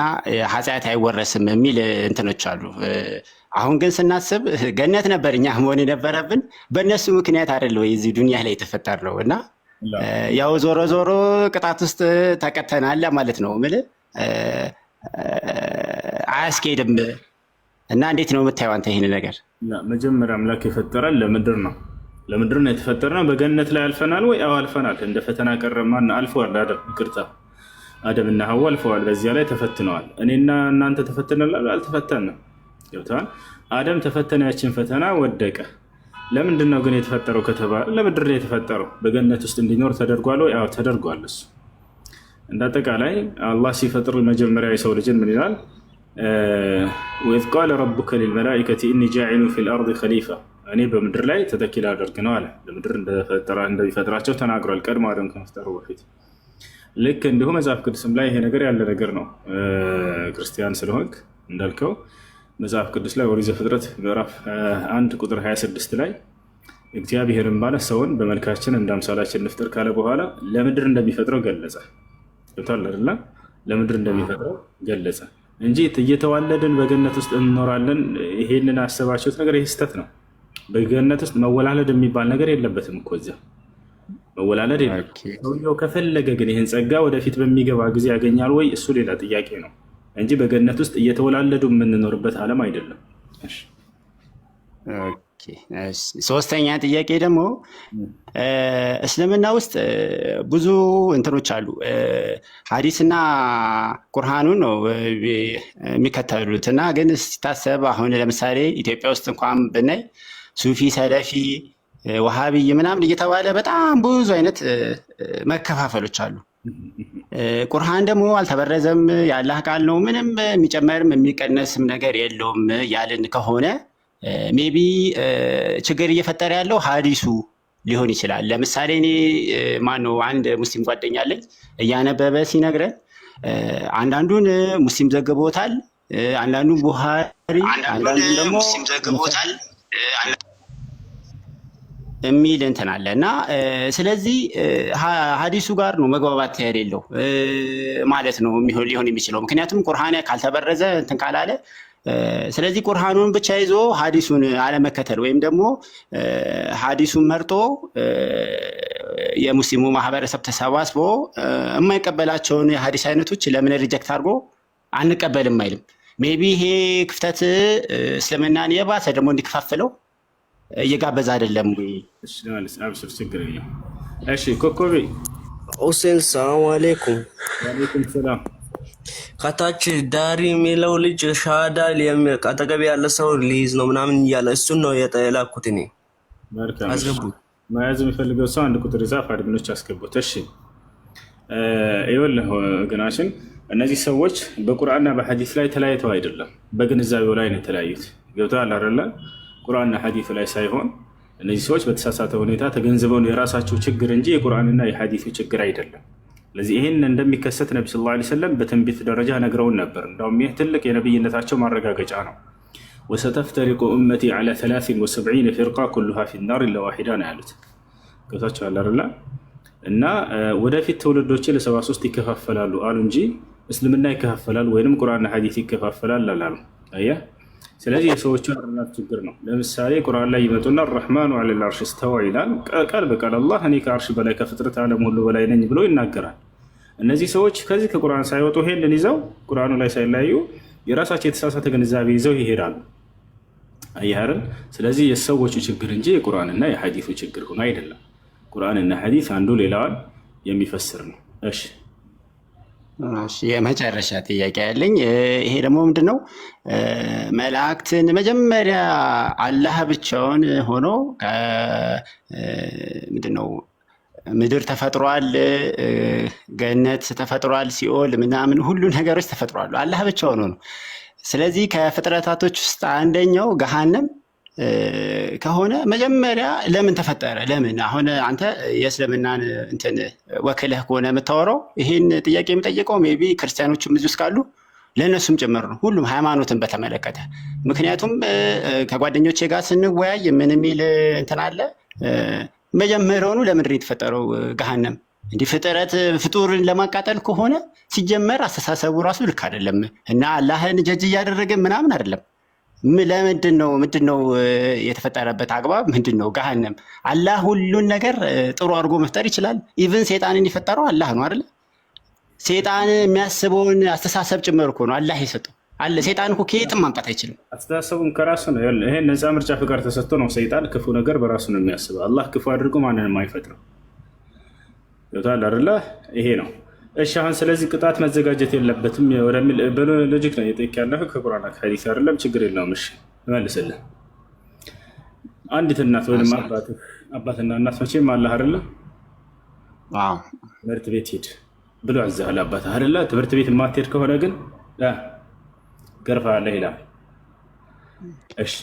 ኃጢአት አይወረስም የሚል እንትኖች አሉ። አሁን ግን ስናስብ ገነት ነበር እኛ መሆን የነበረብን፣ በእነሱ ምክንያት አይደለ ወይ እዚህ ዱንያ ላይ የተፈጠር ነው እና ያው ዞሮ ዞሮ ቅጣት ውስጥ ተቀተናል ማለት ነው። ምን አያስኬድም። እና እንዴት ነው የምታየው አንተ ይህን ነገር? መጀመሪያ አምላክ የፈጠረን ለምድር ነው። ለምድር ነው የተፈጠርነው። በገነት ላይ አልፈናል ወይ? አዎ አልፈናል። እንደ ፈተና ቀረማን አልፈዋል። አደም ይቅርታ፣ አደም እና ሐዋ አልፈዋል። በዚያ ላይ ተፈትነዋል። እኔና እናንተ ተፈትነናል? አልተፈተንም። ገብተዋል። አደም ተፈተነ፣ ያችን ፈተና ወደቀ። ለምንድን ነው ግን የተፈጠረው ከተባለ ለምድር ነው የተፈጠረው። በገነት ውስጥ እንዲኖር ተደርጓል ወይ? አዎ ተደርጓል። እሱ እንዳጠቃላይ አላህ ሲፈጥር መጀመሪያ የሰው ልጅን ምን ይላል? ወኢዝ ቃለ ረቡከ ሊልመላኢከቲ ኢኒ ጃዒሉን ፊል አርዲ ኸሊፋ፣ እኔ በምድር ላይ ተተኪ ላደርግ ነው አለ። ለምድር እንደሚፈጥራቸው ተናግሯል፣ ቀድሞ አደም ከመፍጠሩ በፊት። ልክ እንዲሁ መጽሐፍ ቅዱስም ላይ ይሄ ነገር ያለ ነገር ነው። ክርስቲያን ስለሆንክ እንዳልከው መጽሐፍ ቅዱስ ላይ ኦሪት ዘፍጥረት ምዕራፍ 1 ቁጥር 26 ላይ እግዚአብሔርን ባለ ሰውን በመልካችን እንደ አምሳላችን እንፍጠር ካለ በኋላ ለምድር እንደሚፈጥረው ገለጸ። ገብቶሃል አይደለ? ለምድር እንደሚፈጥረው ገለጸ እንጂ እየተዋለድን በገነት ውስጥ እንኖራለን። ይሄንን አሰባችሁት ነገር ይህ ስህተት ነው። በገነት ውስጥ መወላለድ የሚባል ነገር የለበትም እኮ እዚያ መወላለድ የለም። ሰውየው ከፈለገ ግን ይህን ጸጋ ወደፊት በሚገባ ጊዜ ያገኛል ወይ? እሱ ሌላ ጥያቄ ነው እንጂ በገነት ውስጥ እየተወላለዱ የምንኖርበት ዓለም አይደለም። ሶስተኛ ጥያቄ ደግሞ እስልምና ውስጥ ብዙ እንትኖች አሉ። ሀዲስና ቁርአኑን ነው የሚከተሉት እና ግን ሲታሰብ አሁን ለምሳሌ ኢትዮጵያ ውስጥ እንኳን ብናይ ሱፊ፣ ሰለፊ፣ ወሃቢይ ምናምን እየተባለ በጣም ብዙ አይነት መከፋፈሎች አሉ። ቁርአን ደግሞ አልተበረዘም፣ የአላህ ቃል ነው፣ ምንም የሚጨመርም የሚቀነስም ነገር የለውም ያልን ከሆነ ሜቢ ችግር እየፈጠረ ያለው ሀዲሱ ሊሆን ይችላል። ለምሳሌ እኔ ማነው አንድ ሙስሊም ጓደኛ አለኝ፣ እያነበበ ሲነግረን አንዳንዱን ሙስሊም ዘግቦታል፣ አንዳንዱን ቡሃሪ፣ አንዳንዱን ደግሞ ሙስሊም ዘግቦታል የሚል እንትን አለ እና ስለዚህ ሀዲሱ ጋር ነው መግባባት የሌለው ማለት ነው ሊሆን የሚችለው። ምክንያቱም ቁርአን ካልተበረዘ እንትን ካላለ ስለዚህ ቁርአኑን ብቻ ይዞ ሀዲሱን አለመከተል ወይም ደግሞ ሀዲሱን መርጦ የሙስሊሙ ማህበረሰብ ተሰባስቦ የማይቀበላቸውን የሀዲስ አይነቶች ለምን ሪጀክት አድርጎ አንቀበልም አይልም። ሜቢ ይሄ ክፍተት እስልምናን የባሰ ደግሞ እንዲከፋፍለው እየጋበዘ አይደለም ወይ? አብሽር፣ ችግር የለም። እሺ ኮኮቤ ሁሴን፣ ሰላም አለይኩም። ወአለይኩም ሰላም። ከታች ዳሪ የሚለው ልጅ ሻሃዳ አጠገብ ያለ ሰው ሊይዝ ነው ምናምን እያለ እሱን ነው የላኩት። እኔ አስገቡት። መያዝ የሚፈልገው ሰው አንድ ቁጥር ይዛፍ አድሚኖች አስገቡት። እሺ ይኸውልህ ወገናችን፣ እነዚህ ሰዎች በቁርአንና በሐዲስ ላይ ተለያይተው አይደለም፣ በግንዛቤው ላይ ነው የተለያዩት። ገብቶሃል አይደለ? ቁርአንና ሐዲስ ላይ ሳይሆን እነዚህ ሰዎች በተሳሳተ ሁኔታ ተገንዝበው የራሳቸው ችግር እንጂ የቁርአንና የሐዲሱ ችግር አይደለም። ስለዚህ ይህን እንደሚከሰት ነቢ ሰለላሁ ዐለይሂ ወሰለም በትንቢት ደረጃ ነግረውን ነበር። እንዳውም ይህ ትልቅ የነብይነታቸው ማረጋገጫ ነው። ወሰተፍተሪቁ ኡመቲ ዐላ 73 ፊርቃ ኩሉሃ ፊናር ኢላ ዋሂዳ ነው ያሉት። ገብታችኋል አይደል? እና ወደፊት ትውልዶች ለ73 ይከፋፈላሉ አሉ እንጂ እስልምና ይከፋፈላል ወይንም ቁርአንና ሐዲስ ይከፋፈላል አላሉ። አየህ፣ ስለዚህ የሰዎቹ አረዳድ ችግር ነው። ለምሳሌ ቁርአን ላይ ይመጡና አርረሕማኑ ዐለል ዐርሽ እስተዋ ይላል። ቃል በቃል አላህ እኔ ከአርሽ በላይ ከፍጥረት ዓለም ሁሉ በላይ ነኝ ብሎ ይናገራል። እነዚህ ሰዎች ከዚህ ከቁርአን ሳይወጡ ይሄንን ይዘው ቁርአኑ ላይ ሳይለያዩ የራሳቸው የተሳሳተ ግንዛቤ ይዘው ይሄዳሉ። አየህ አይደል? ስለዚህ የሰዎቹ ችግር እንጂ የቁርአንና የሐዲሱ ችግር ሆኖ አይደለም። ቁርአንና ሐዲስ አንዱ ሌላዋን የሚፈስር ነው። እሺ የመጨረሻ ጥያቄ ያለኝ ይሄ ደግሞ ምንድነው? መላእክትን መጀመሪያ አላህ ብቻውን ሆኖ ምንድነው ምድር ተፈጥሯል፣ ገነት ተፈጥሯል፣ ሲኦል ምናምን ሁሉ ነገሮች ተፈጥሯል። አላህ ብቻውን ሆኖ። ስለዚህ ከፍጥረታቶች ውስጥ አንደኛው ገሃነም ከሆነ መጀመሪያ ለምን ተፈጠረ? ለምን አሁን አንተ የእስልምናን እንትን ወክለህ ከሆነ የምታወራው ይህን ጥያቄ የሚጠይቀው ሜይ ቢ ክርስቲያኖችም እዚህ ውስጥ ካሉ ለእነሱም ጭምር ነው፣ ሁሉም ሃይማኖትን በተመለከተ። ምክንያቱም ከጓደኞቼ ጋር ስንወያይ ምን የሚል እንትን አለ፣ መጀመሪያውኑ ለምንድን ነው የተፈጠረው ገሃነም? እንዲህ ፍጡርን ለማቃጠል ከሆነ ሲጀመር አስተሳሰቡ ራሱ ልክ አይደለም እና አላህን ጀጅ እያደረገ ምናምን አይደለም። ምንድን ነው የተፈጠረበት አግባብ ምንድን ነው? ገሃነም አላህ ሁሉን ነገር ጥሩ አድርጎ መፍጠር ይችላል። ኢቭን ሴጣንን የፈጠረው አላህ ነው አይደለ? ሴጣን የሚያስበውን አስተሳሰብ ጭምር እኮ ነው አላህ የሰጠው አለ። ሴጣን እኮ ከየትም ማምጣት አይችልም። አስተሳሰቡን ከራሱ ነው። ይሄን ነፃ ምርጫ ፍቃድ ተሰጥቶ ነው ሰይጣን ክፉ ነገር በራሱ ነው የሚያስበው። አላህ ክፉ አድርጎ ማንንም አይፈጥርም። ይወጣል አይደለ? ይሄ ነው። እሺ አሁን ስለዚህ ቅጣት መዘጋጀት የለበትም ወደሚል በሎጂክ ነው የጠየቅ ያለህ ከቁርአን ከሐዲስ አይደለም። ችግር የለውም። እሺ እመልስልህ። አንዲት እናት ወይም አባትና እናት መቼም አላህ አይደለ? አዎ ትምህርት ቤት ሂድ ብሎ ያዘሃል አባትህ አይደለ? ትምህርት ቤት የማትሄድ ከሆነ ግን ገርፋለህ ይላል። እሺ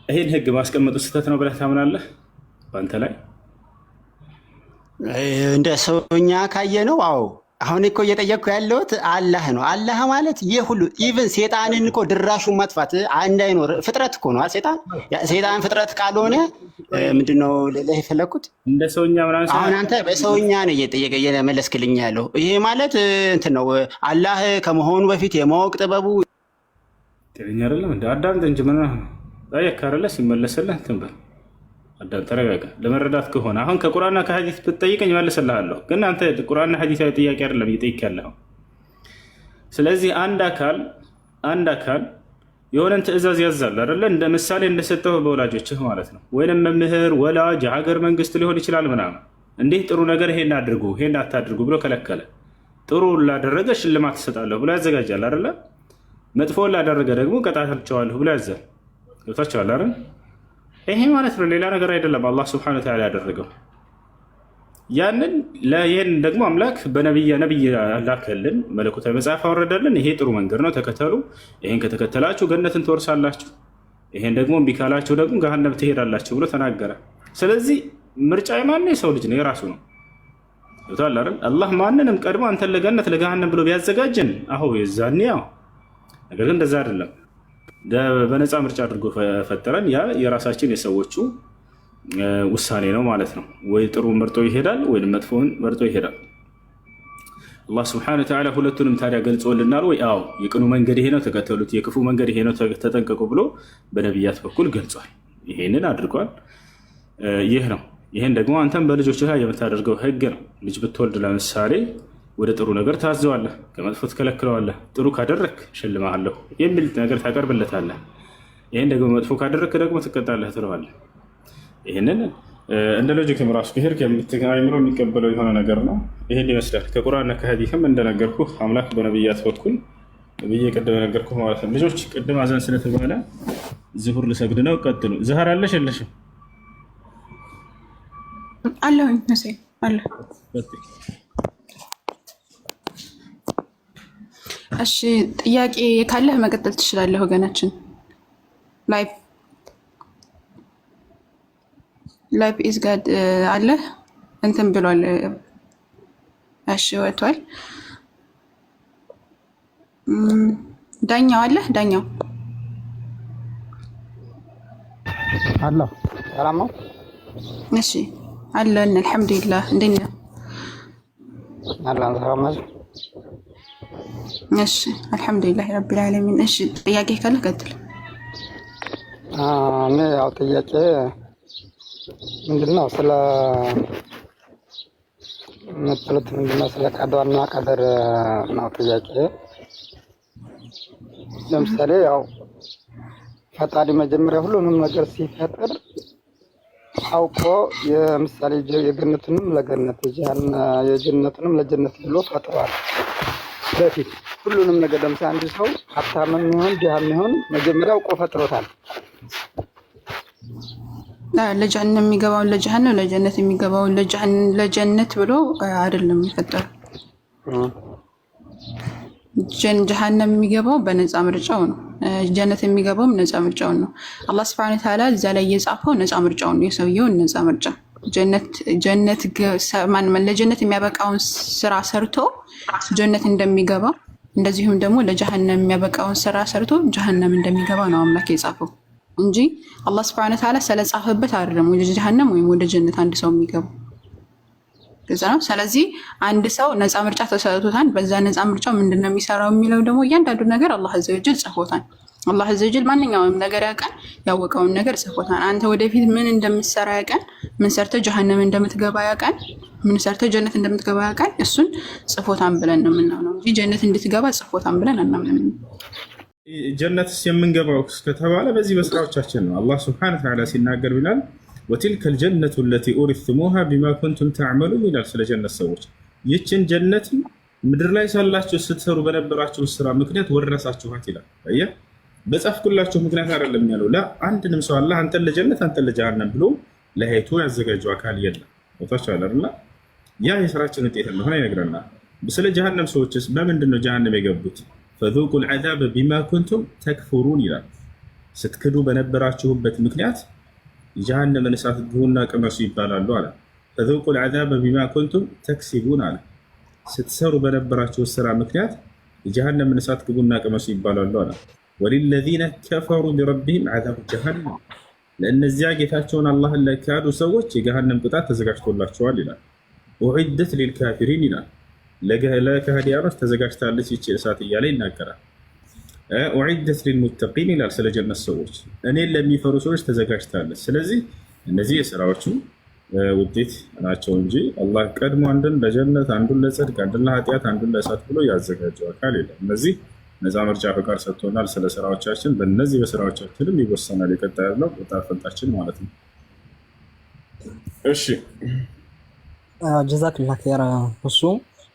ይሄን ህግ ማስቀመጡ ስህተት ነው ብለህ ታምናለህ? በአንተ ላይ እንደ ሰውኛ ካየ ነው። አዎ አሁን እኮ እየጠየቅኩ ያለሁት አላህ ነው። አላህ ማለት የሁሉ ኢቭን ሴጣንን እኮ ድራሹን ማጥፋት እንዳይኖር ፍጥረት እኮ ነው። ሴጣን ፍጥረት ካልሆነ ምንድነው ልልህ የፈለግኩት? እንደ ሰውኛ ምናምን አሁን አንተ በሰውኛ ነው እየመለስክልኝ ያለው። ይሄ ማለት እንትን ነው አላህ ከመሆኑ በፊት የማወቅ ጥበቡ ጤነኛ አይደለም። እንደ አዳምጥ እንጂ ምን ጠየቅካረለ ሲመለስልህ እንትን በል አዳም ተረጋጋ። ለመረዳት ከሆነ አሁን ከቁርአንና ከሐዲስ ብትጠይቀኝ እመልስልሃለሁ። ግን አንተ ቁርአንና ሐዲሳዊ ጥያቄ አይደለም እየጠየቅ ያለኸው። ስለዚህ አንድ አካል የሆነን ትዕዛዝ ያዛል አይደለ? እንደ ምሳሌ እንደሰጠው በወላጆችህ ማለት ነው። ወይንም መምህር፣ ወላጅ፣ ሀገር፣ መንግስት ሊሆን ይችላል ምናምን። እንዲህ ጥሩ ነገር ይሄን አድርጉ ይሄን አታድርጉ ብሎ ከለከለ። ጥሩ ላደረገ ሽልማት ትሰጣለሁ ብሎ ያዘጋጃል አይደለ? መጥፎ ላደረገ ደግሞ ቀጣቸዋለሁ ብሎ ያዛል። ገብታችኋል አይደል? ይሄ ማለት ነው፣ ሌላ ነገር አይደለም። አላህ ስብሐነሁ ወተዓላ ያደረገው ይህን ደግሞ አምላክ ነቢይ ላከልን፣ መለኮታዊ መጽሐፍ አወረደልን። ይሄ ጥሩ መንገድ ነው ተከተሉ፣ ይሄን ከተከተላችሁ ገነትን ትወርሳላችሁ፣ ይሄን ደግሞ እምቢ ካላችሁ ደግሞ ገሃነም ትሄዳላችሁ ብሎ ተናገረ። ስለዚህ ምርጫ የማን የሰው ልጅ ነው፣ የራሱ ነው። ይታል አይደል? አላህ ማንንም ቀድሞ አንተን ለገነት ለገሃነም ብሎ ቢያዘጋጅን አሁ የዛኔ ያው። ነገር ግን እንደዛ አይደለም። በነፃ ምርጫ አድርጎ ፈጠረን። ያ የራሳችን የሰዎቹ ውሳኔ ነው ማለት ነው። ወይ ጥሩ መርጦ ይሄዳል ወይም መጥፎውን መርጦ ይሄዳል። አላህ ስብሐነሁ ወተዓላ ሁለቱንም ታዲያ ገልጾልናል ወይ? አዎ የቅኑ መንገድ ይሄ ነው ተከተሉት፣ የክፉ መንገድ ይሄ ነው ተጠንቀቁ ብሎ በነቢያት በኩል ገልጿል። ይሄንን አድርጓል። ይህ ነው። ይሄን ደግሞ አንተም በልጆች ላይ የምታደርገው ህግ ነው። ልጅ ብትወልድ ለምሳሌ ወደ ጥሩ ነገር ታዘዋለህ፣ ከመጥፎ ትከለክለዋለህ። ጥሩ ካደረክ እሸልምሃለሁ የሚል ነገር ታቀርብለታለህ። ይህን ደግሞ መጥፎ ካደረክ ደግሞ ትቀጣለህ ትለዋለህ። ይህንን እንደ ሎጂክም ራሱ ብሄር አይምሮ የሚቀበለው የሆነ ነገር ነው። ይህን ይመስላል። ከቁርአንና ከሐዲስም እንደነገርኩ አምላክ በነቢያት በኩል ብዬ ቅድም ነገርኩ ማለት ነው። ልጆች ቅድም አዘን ስለተባለ ዙሁር ልሰግድ ነው። ቀጥሉ። ዛህር አለሽ የለሽም? አለሁኝ አለ። እሺ ጥያቄ ካለህ መቀጠል ትችላለህ ወገናችን። ላይቭ ላይፍ ኢዝ ጋድ አለ እንትን ብሏል። እሺ ወጥቷል። ዳኛው አለ ዳኛው አላ ሰላም ነው። እሺ አለን አልሐምዱሊላህ። እንዴት ነህ? አላህ ሰላም ነው። እሺ አልሐምዱሊላህ ረቢል ዓለሚን። እሺ ጥያቄ ካለ ቀጥል። እኔ ያው ጥያቄ ምንድነው ስለ ምትሉት ምንድነው ስለ ቀዷና ቀደር ነው ጥያቄ። ለምሳሌ ያው ፈጣሪ መጀመሪያ ሁሉንም ነገር ሲፈጥር አውቆ የምሳሌ የገነትንም ለገነት የጀነትንም ለጀነት ብሎ ፈጥሯል። በፊት ሁሉንም ነገር ለምሳሌ አንድ ሰው ሀብታምም ይሁን ድሃም ይሁን መጀመሪያ አውቆ ፈጥሮታል። ለጀሃነም የሚገባውን ለጀሃነም ለጀነት የሚገባውን ለጀነት ብሎ አይደለም የፈጠረው። ጀሃነም የሚገባው በነፃ ምርጫው ነው። ጀነት የሚገባውም ነፃ ምርጫውን ነው። አላህ ሱብሓነሁ ወተዓላ እዛ ላይ የጻፈው ነፃ ምርጫውን ነው፣ የሰውየውን ነፃ ምርጫ። ለጀነት የሚያበቃውን ስራ ሰርቶ ጀነት እንደሚገባ እንደዚሁም ደግሞ ለጀሃነም የሚያበቃውን ስራ ሰርቶ ጀሃነም እንደሚገባ ነው አምላክ የጻፈው እንጂ አላህ ሱብሓነሁ ወተዓላ ስለጻፈበት አይደለም ወደ ጀሃነም ወይም ወደ ጀነት አንድ ሰው የሚገባው። ግልጽ ነው። ስለዚህ አንድ ሰው ነፃ ምርጫ ተሰጥቶታል። በዛ ነፃ ምርጫው ምንድነው የሚሰራው የሚለው ደግሞ እያንዳንዱ ነገር አላህ አዘወጀል ጽፎታል። አላህ አዘወጀል ማንኛውም ነገር ያውቃል፣ ያወቀውን ነገር ጽፎታል። አንተ ወደፊት ምን እንደምትሰራ ያውቃል፣ ምን ሰርተህ ጀሃነም እንደምትገባ ያውቃል፣ ምን ሰርተህ ጀነት እንደምትገባ ያውቃል። እሱን ጽፎታን ብለን ነው የምናምነው እንጂ ጀነት እንድትገባ ጽፎታን ብለን አናምንም። ጀነትስ የምንገባው ከተባለ በዚህ በስራዎቻችን ነው። አላህ ሱብሓነሁ ወተዓላ ሲናገር ይላል ወቲልከ ልጀነቱ ለቲ ኡሪትሙሃ ቢማ ኩንቱም ተዕመሉን ይላል። ስለ ጀነት ሰዎች ይችን ጀነት ምድር ላይ ሳላችሁ ስትሰሩ በነበራችሁ ስራ ምክንያት ወረሳችኋት ይላል። አየህ፣ በጻፍኩላችሁ ምክንያት አይደለም ያለው። አንድንም ሰው አላህ አንተን ለጀነት አንተን ለጀሃነም ብሎ ለሄቱ ያዘጋጀው አካል የለም። ወጣች አለና ያ የስራችን ውጤት እንደሆነ ይነግረናል። ስለ ጀሃነም ሰዎችስ በምንድን ነው ጀሃነም የገቡት? ፈዙቁል ዐዛበ ቢማ ኩንቱም ተክፉሩን ይላል። ስትክዱ በነበራችሁበት ምክንያት የጀሃነምን እሳት ግቡና ቅመሱ ይባላሉ አለ። ፈዙቁል ዐዛበ ቢማ ኩንቱም ተክሲቡን አለ። ስትሰሩ በነበራችሁ ስራ ምክንያት የጀሃነምን እሳት ግቡና ቅመሱ ይባላሉ አለ። ወሊለዚነ ከፈሩ ቢረቢሂም ዐዛቡ ጀሃነም፣ ለእነዚያ ጌታቸውን አላህን ለካዱ ሰዎች የጀሃነም ቅጣት ተዘጋጅቶላቸዋል ይላል። ኡዒደት ሊልካፊሪን ይላል። ለከሃዲያኖች ተዘጋጅታለች ይቺ እሳት እያለ ይናገራል። ኡዒደት ሊልሙተቂን ይላል። ስለ ጀነት ሰዎች እኔን ለሚፈሩ ሰዎች ተዘጋጅታለች። ስለዚህ እነዚህ የስራዎቹ ውጤት ናቸው እንጂ አላህ ቀድሞ አንዱን ለጀነት አንዱን ለጽድቅ አንዱን ለኃጢአት አንዱን ለእሳት ብሎ ያዘጋጀው አካል የለም። እነዚህ ነፃ ምርጫ ፈቃድ ሰጥቶናል። ስለ ስራዎቻችን በእነዚህ በስራዎቻችንም ይወሰናል የቀጣይ ያለው ዕጣ ፈንታችን ማለት ነው። እሺ ጀዛክላ ኸይራ። እሱ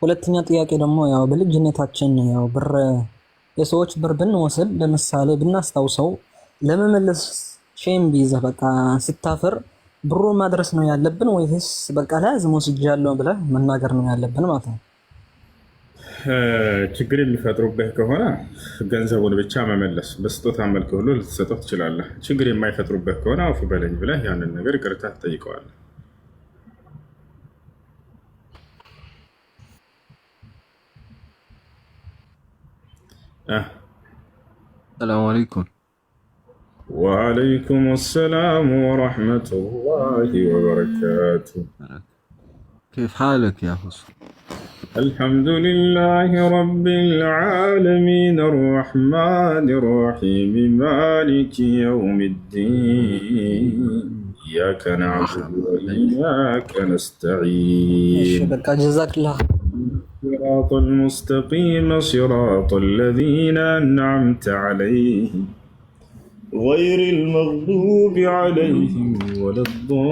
ሁለተኛ ጥያቄ ደግሞ ያው በልጅነታችን ያው ብር የሰዎች ብር ብንወስድ ለምሳሌ ብናስታውሰው ለመመለስ ሼም ቢይዘህ በቃ ስታፍር ብሩን ማድረስ ነው ያለብን ወይስ በቃ ላዝም ወስጃለሁ ብለህ መናገር ነው ያለብን ማለት ነው? ችግር የሚፈጥሩብህ ከሆነ ገንዘቡን ብቻ መመለስ በስጦታ መልክ ሁሉ ልትሰጠው ትችላለህ። ችግር የማይፈጥሩብህ ከሆነ አውፍ በለኝ ብለህ ያንን ነገር ይቅርታ ትጠይቀዋለህ። السلام عليكم. وعليكم السلام ورحمة الله وبركاته. كيف حالك يا حسن؟ الحمد لله رب العالمين الرحمن الرحيم مالك يوم الدين إياك نعبد وإياك نستعين. جزاك الله. صراط المستقيم صراط الذين أنعمت عليهم غير المغضوب عليهم ولا الضالين.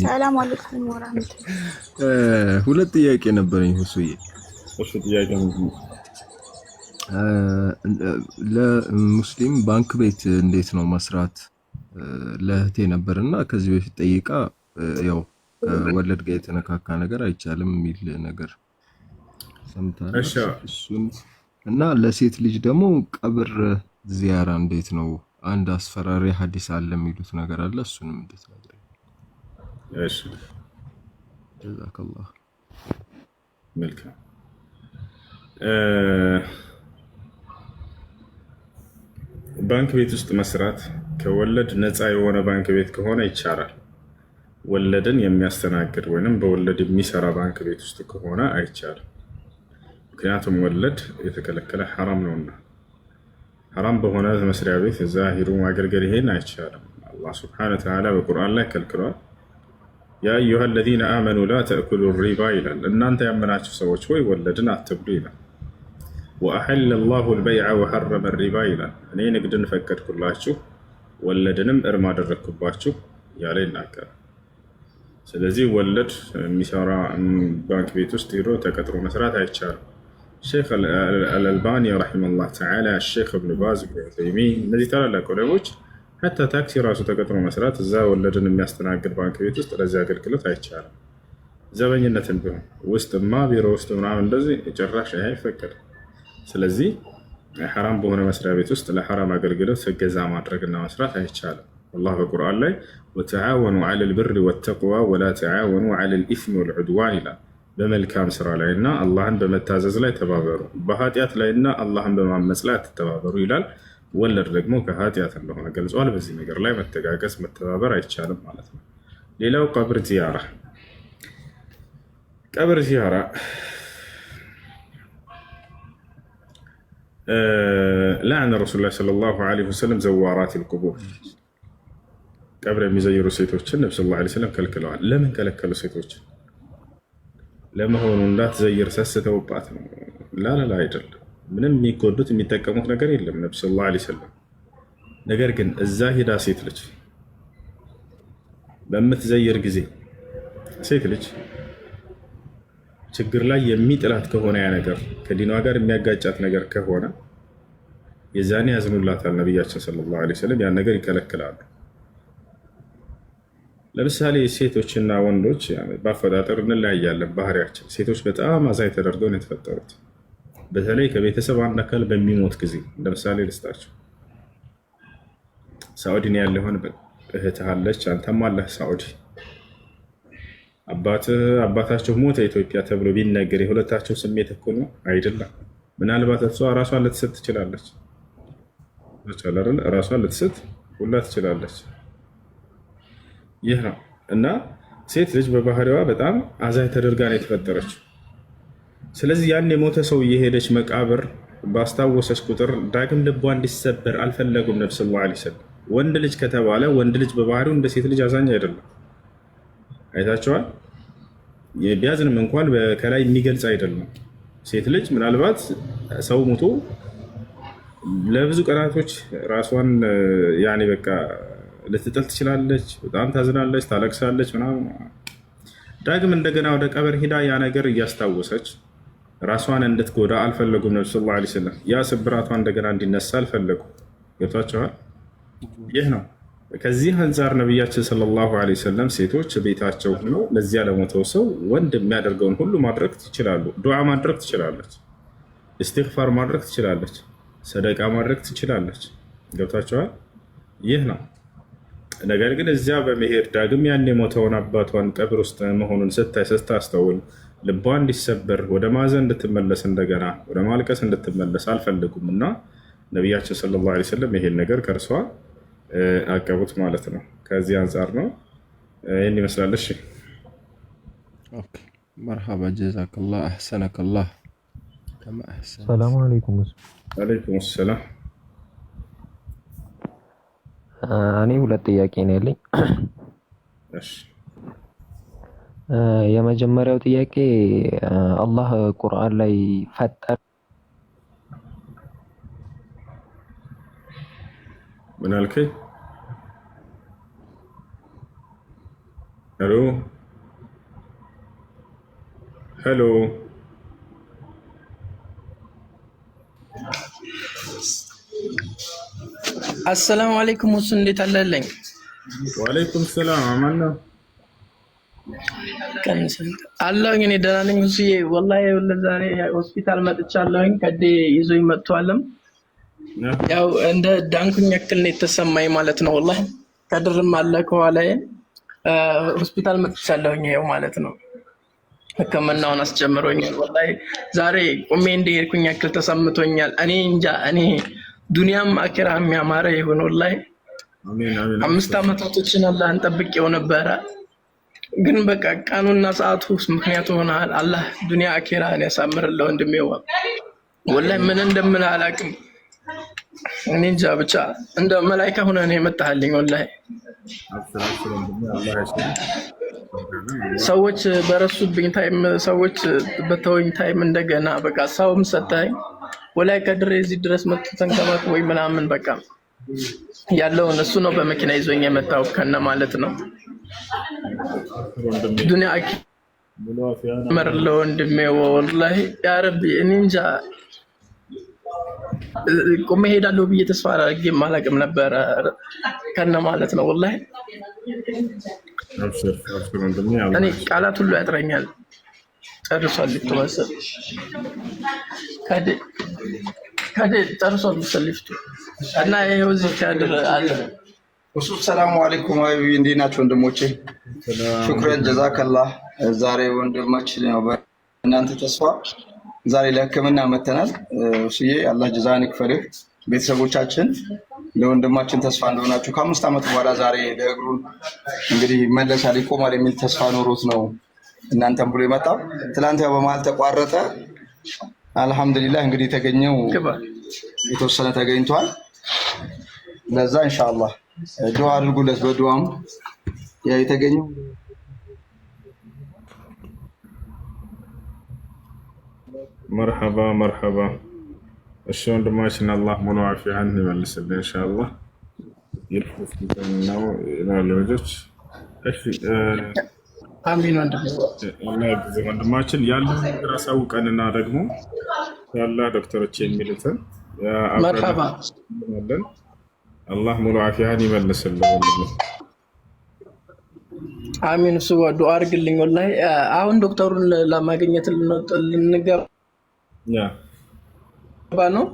ሰላም አለይኩም ወራህመቱላህ። ሁለት ጥያቄ ነበረኝ ሁሱዬ። እሺ ጥያቄ ነው። ለሙስሊም ባንክ ቤት እንዴት ነው መስራት? ለእህቴ ነበርና ከዚህ በፊት ጠይቃ ያው ከወለድ ጋር የተነካካ ነገር አይቻልም የሚል ነገር ሰምታለች። እሱን እና ለሴት ልጅ ደግሞ ቀብር ዚያራ እንዴት ነው? አንድ አስፈራሪ ሐዲስ አለ የሚሉት ነገር አለ። እሱንም እንዴት ነገር እሺ ጀዛከላህ መልካም። ባንክ ቤት ውስጥ መስራት ከወለድ ነፃ የሆነ ባንክ ቤት ከሆነ ይቻላል። ወለድን የሚያስተናግድ ወይንም በወለድ የሚሰራ ባንክ ቤት ውስጥ ከሆነ አይቻልም። ምክንያቱም ወለድ የተከለከለ ሐራም ነውና፣ ሐራም በሆነ መስሪያ ቤት እዛ ሂዱ ማገልገል ይሄን አይቻልም። አላህ ሱብሓነሁ ወተዓላ በቁርአን ላይ ከልክሏል። ያ አዩሃ አለዚነ አመኑ ላ ተእኩሉ ሪባ ይላል። እናንተ ያመናችሁ ሰዎች ወይ ወለድን አትብሉ ይላል። ወአሐለ ላሁ አልበይዐ ወሐረመ ሪባ ይላል። እኔ ንግድን ፈቀድኩላችሁ ወለድንም እርም አደረግኩባችሁ ያለ ይናገራል። ስለዚህ ወለድ የሚሰራ ባንክ ቤት ውስጥ ሄዶ ተቀጥሮ መስራት አይቻልም። ሼክ አልአልባኒ ረሒመሁላህ ተዓላ፣ ሼክ እብን ባዝ፣ ዑሰይሚን እነዚህ ታላላቅ ዑለሞች ሐታ ታክሲ ራሱ ተቀጥሮ መስራት እዛ ወለድን የሚያስተናግድ ባንክ ቤት ውስጥ ለዚህ አገልግሎት አይቻልም። ዘበኝነትን ቢሆን ውስጥማ ቢሮ ውስጥ ምናምን እንደዚህ ጭራሽ አይፈቀድም። ስለዚህ ሐራም በሆነ መስሪያ ቤት ውስጥ ለሐራም አገልግሎት እገዛ ማድረግና መስራት አይቻልም። አላህ በቁርአን ላይ ወተዓወኑ ዐለል ብሪ ወተቅዋ ወላ ተዓወኑ ዐለል ኢስሚ ወልዑድዋን ይላል። በመልካም ስራ ላይና አላህን በመታዘዝ ላይ ተባበሩ፣ በኃጢአት ላይና አላህን በማመፅ ላይ አትተባበሩ ይላል። ወለድ ደግሞ ከኃጢአት እንደሆነ ገልጿል። በዚህ ነገር ላይ መተጋገዝ መተባበር አይቻልም ማለት ነው። ሌላው ቀብር ዚያራ። ቀብር ዚያራ ለዐነ ረሱሉላህ ሰለላሁ ዐለይሂ ወሰለም ዘዋራቲል ቁቡር፣ ቀብር የሚዘይሩ ሴቶችን ነብዩ ሰለላሁ ዐለይሂ ወሰለም ከልክለዋል። ለምን ከለከሉ? ሴቶች ለመሆኑ እንዳትዘይር ሰስተውባት ነው? ላላ አይደለም። ምንም የሚጎዱት የሚጠቀሙት ነገር የለም ነብዩ ሰለላሁ ዐለይሂ ወሰለም። ነገር ግን እዛ ሄዳ ሴት ልጅ በምትዘይር ጊዜ ሴት ልጅ ችግር ላይ የሚጥላት ከሆነ ያ ነገር ከዲኗ ጋር የሚያጋጫት ነገር ከሆነ የዛኔ ያዝኑላታል ነቢያችን ሰለላሁ ዐለይሂ ወሰለም፣ ያን ነገር ይከለክላሉ። ለምሳሌ ሴቶችና ወንዶች በአፈጣጠር እንለያያለን ባህሪያችን። ሴቶች በጣም አዛኝ ተደርገው ነው የተፈጠሩት። በተለይ ከቤተሰብ አንድ አካል በሚሞት ጊዜ ለምሳሌ ልስጣቸው። ሳዑዲ ነው ያለውን እህትህ አለች፣ አንተም አለህ ሳዑዲ። አባታቸው ሞተ ኢትዮጵያ ተብሎ ቢነገር የሁለታቸው ስሜት እኩል ነው አይደለም። ምናልባት እሷ ራሷን ልትስት ትችላለች፣ ራሷን ልትስት ሁላ ትችላለች። ይህ ነው እና ሴት ልጅ በባህሪዋ በጣም አዛኝ ተደርጋ ነው የተፈጠረችው። ስለዚህ ያን የሞተ ሰው እየሄደች መቃብር ባስታወሰች ቁጥር ዳግም ልቧ እንዲሰበር አልፈለጉም ነብዩ ሰለላሁ ዐለይሂ ወሰለም። ወንድ ልጅ ከተባለ ወንድ ልጅ በባህሪው እንደ ሴት ልጅ አዛኝ አይደለም። አይታችኋል። ቢያዝንም እንኳን ከላይ የሚገልጽ አይደለም። ሴት ልጅ ምናልባት ሰው ሞቶ ለብዙ ቀናቶች ራሷን ያኔ በቃ ልትጥል ትችላለች። በጣም ታዝናለች፣ ታለቅሳለች ምናምን። ዳግም እንደገና ወደ ቀብር ሂዳ ያ ነገር እያስታወሰች ራሷን እንድትጎዳ አልፈለጉም ነብዩ ሰለላሁ ዐለይሂ ወሰለም። ያ ስብራቷ እንደገና እንዲነሳ አልፈለጉም። ገብቷቸዋል። ይህ ነው። ከዚህ አንጻር ነቢያችን ሰለላሁ ዐለይሂ ወሰለም ሴቶች ቤታቸው ሆነው ለዚያ ለሞተው ሰው ወንድ የሚያደርገውን ሁሉ ማድረግ ይችላሉ። ዱዓ ማድረግ ትችላለች፣ እስትግፋር ማድረግ ትችላለች፣ ሰደቃ ማድረግ ትችላለች። ገብቷቸዋል። ይህ ነው። ነገር ግን እዚያ በመሄድ ዳግም ያን የሞተውን አባቷን ቀብር ውስጥ መሆኑን ስታስተውል ልቧ እንዲሰበር ወደ ማዘን እንድትመለስ እንደገና ወደ ማልቀስ እንድትመለስ አልፈልጉም እና ነቢያችን ሰለላሁ ዐለይሂ ወሰለም ይሄን ነገር ከእርሷ አቀቡት ማለት ነው። ከዚህ አንጻር ነው። ይህን ይመስላል። እሺ መርሐባ ጀዛከላህ አሕሰነከላህ። ሰላሙ አለይኩም። ወአለይኩም ሰላም። እኔ ሁለት ጥያቄ ነው ያለኝ። እሺ የመጀመሪያው ጥያቄ አላህ ቁርአን ላይ ፈጠር ምን አልከኝ? ሄሎ ሄሎ አሰላሙ አለይኩም። እሱ እንዴት አለልኝ? ወአለይኩም ሰላም። አማን ነው። አለሁኝ እኔ ደህና ነኝ። እሱዬ ወላሂ ዛሬ ሆስፒታል መጥቻለሁኝ። ከዴ ይዞኝ መጥቷልም ያው እንደ ዳንኩኝ ያክል ነው የተሰማኝ ማለት ነው። ወላሂ ከድርም አለ ከኋላዬ ሆስፒታል መጥቻለሁኝ ያው ማለት ነው። ሕክምናውን አስጀምሮኛል። ወላሂ ዛሬ ቁሜ እንደሄድኩኝ ያክል ተሰምቶኛል። እኔ እንጃ እኔ ዱንያም አኺራም ያማረ ይሁን። ወላሂ 5 ዓመታቶችን አላህን ጠብቄው ነበረ፣ ግን በቃ ቀኑና ሰዓቱ ምክንያት ሆኗል። አላህ ዱንያ አኺራን ያሳምርልህ ወንድሜዋ። ወላሂ ምን እንደምን አላውቅም። እኔ እንጃ ብቻ እንደ መላእክት ሆነ ነው የመጣልኝ። ወላሂ ሰዎች በረሱብኝ ታይም፣ ሰዎች በተወኝ ታይም እንደገና በቃ ሰውም ሰጠኝ። ወላሂ ከድሬ እዚህ ድረስ መጥቶ ተንከባክቦኝ ምናምን በቃ ያለውን እሱ ነው በመኪና ይዞኝ የመጣው ከነ ማለት ነው። ዱንያ መርለ ወንድሜ ወላሂ ያ ረቢ እኔ እንጃ ቆሜ ሄዳለሁ ብዬ ተስፋ አድርጌ ማላቅም ነበረ ከነ ማለት ነው። ወላሂ እኔ ቃላት ሁሉ ያጥረኛል። ጨርሷል ልትወሰድ ከደ ጨርሷል ልትሰልፍቱ እና ይሄው እዚህ ካድር አለ እሱ። ሰላሙ አለይኩም አዩ እንዴት ናችሁ ወንድሞቼ? ሹክራን ጀዛከላህ። ዛሬ ወንድማችን ነው በእናንተ ተስፋ ዛሬ ለሕክምና መተናል። እሱዬ አላህ ጀዛን ይክፈልህ። ቤተሰቦቻችን ለወንድማችን ተስፋ እንደሆናችሁ ከ5 ዓመት በኋላ ዛሬ ለእግሩን እንግዲህ መለሻል ይቆማል የሚል ተስፋ ኖሮት ነው እናንተም ብሎ የመጣው። ትላንት ያው በመሀል ተቋረጠ። አልሐምዱሊላህ እንግዲህ የተገኘው የተወሰነ ተገኝቷል። ለዛ ኢንሻአላህ ዱዓ አድርጉለት። በዱዓም ያ የተገኘው መርሐባ መርሐባ። እሺ ወንድማችን አላህ ሙሉ አፊያን ይመልስልን ኢንሻአላህ። ነው ልጆች እሺ አሚን ወንድማችን ያለውን ነገር አሳውቀንና ደግሞ ያላ ዶክተሮች የሚሉትን መርሐባ አለን። አላህ ሙሉ አፊያን ይመልስልን ወንድም። አሚን። እሱ ዱዓ አድርግልኝ። ወላሂ አሁን ዶክተሩን ለማግኘት ልንገባ ነው።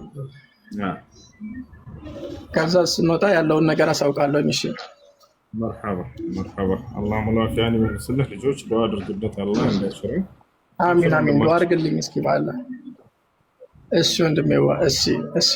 ከዛ ስንወጣ ያለውን ነገር አሳውቃለሁ። እሺ መርሐባ መርሐባ። አላህ ሙሉ አፊያን ይመልስልህ። ልጆች ዱዓ አድርጉለት አላህ እንዳይሽረው። አሚን አሚን። ዱዓ አድርግልኝ እስኪ ባላ። እሺ ወንድሜዋ። እሺ እሺ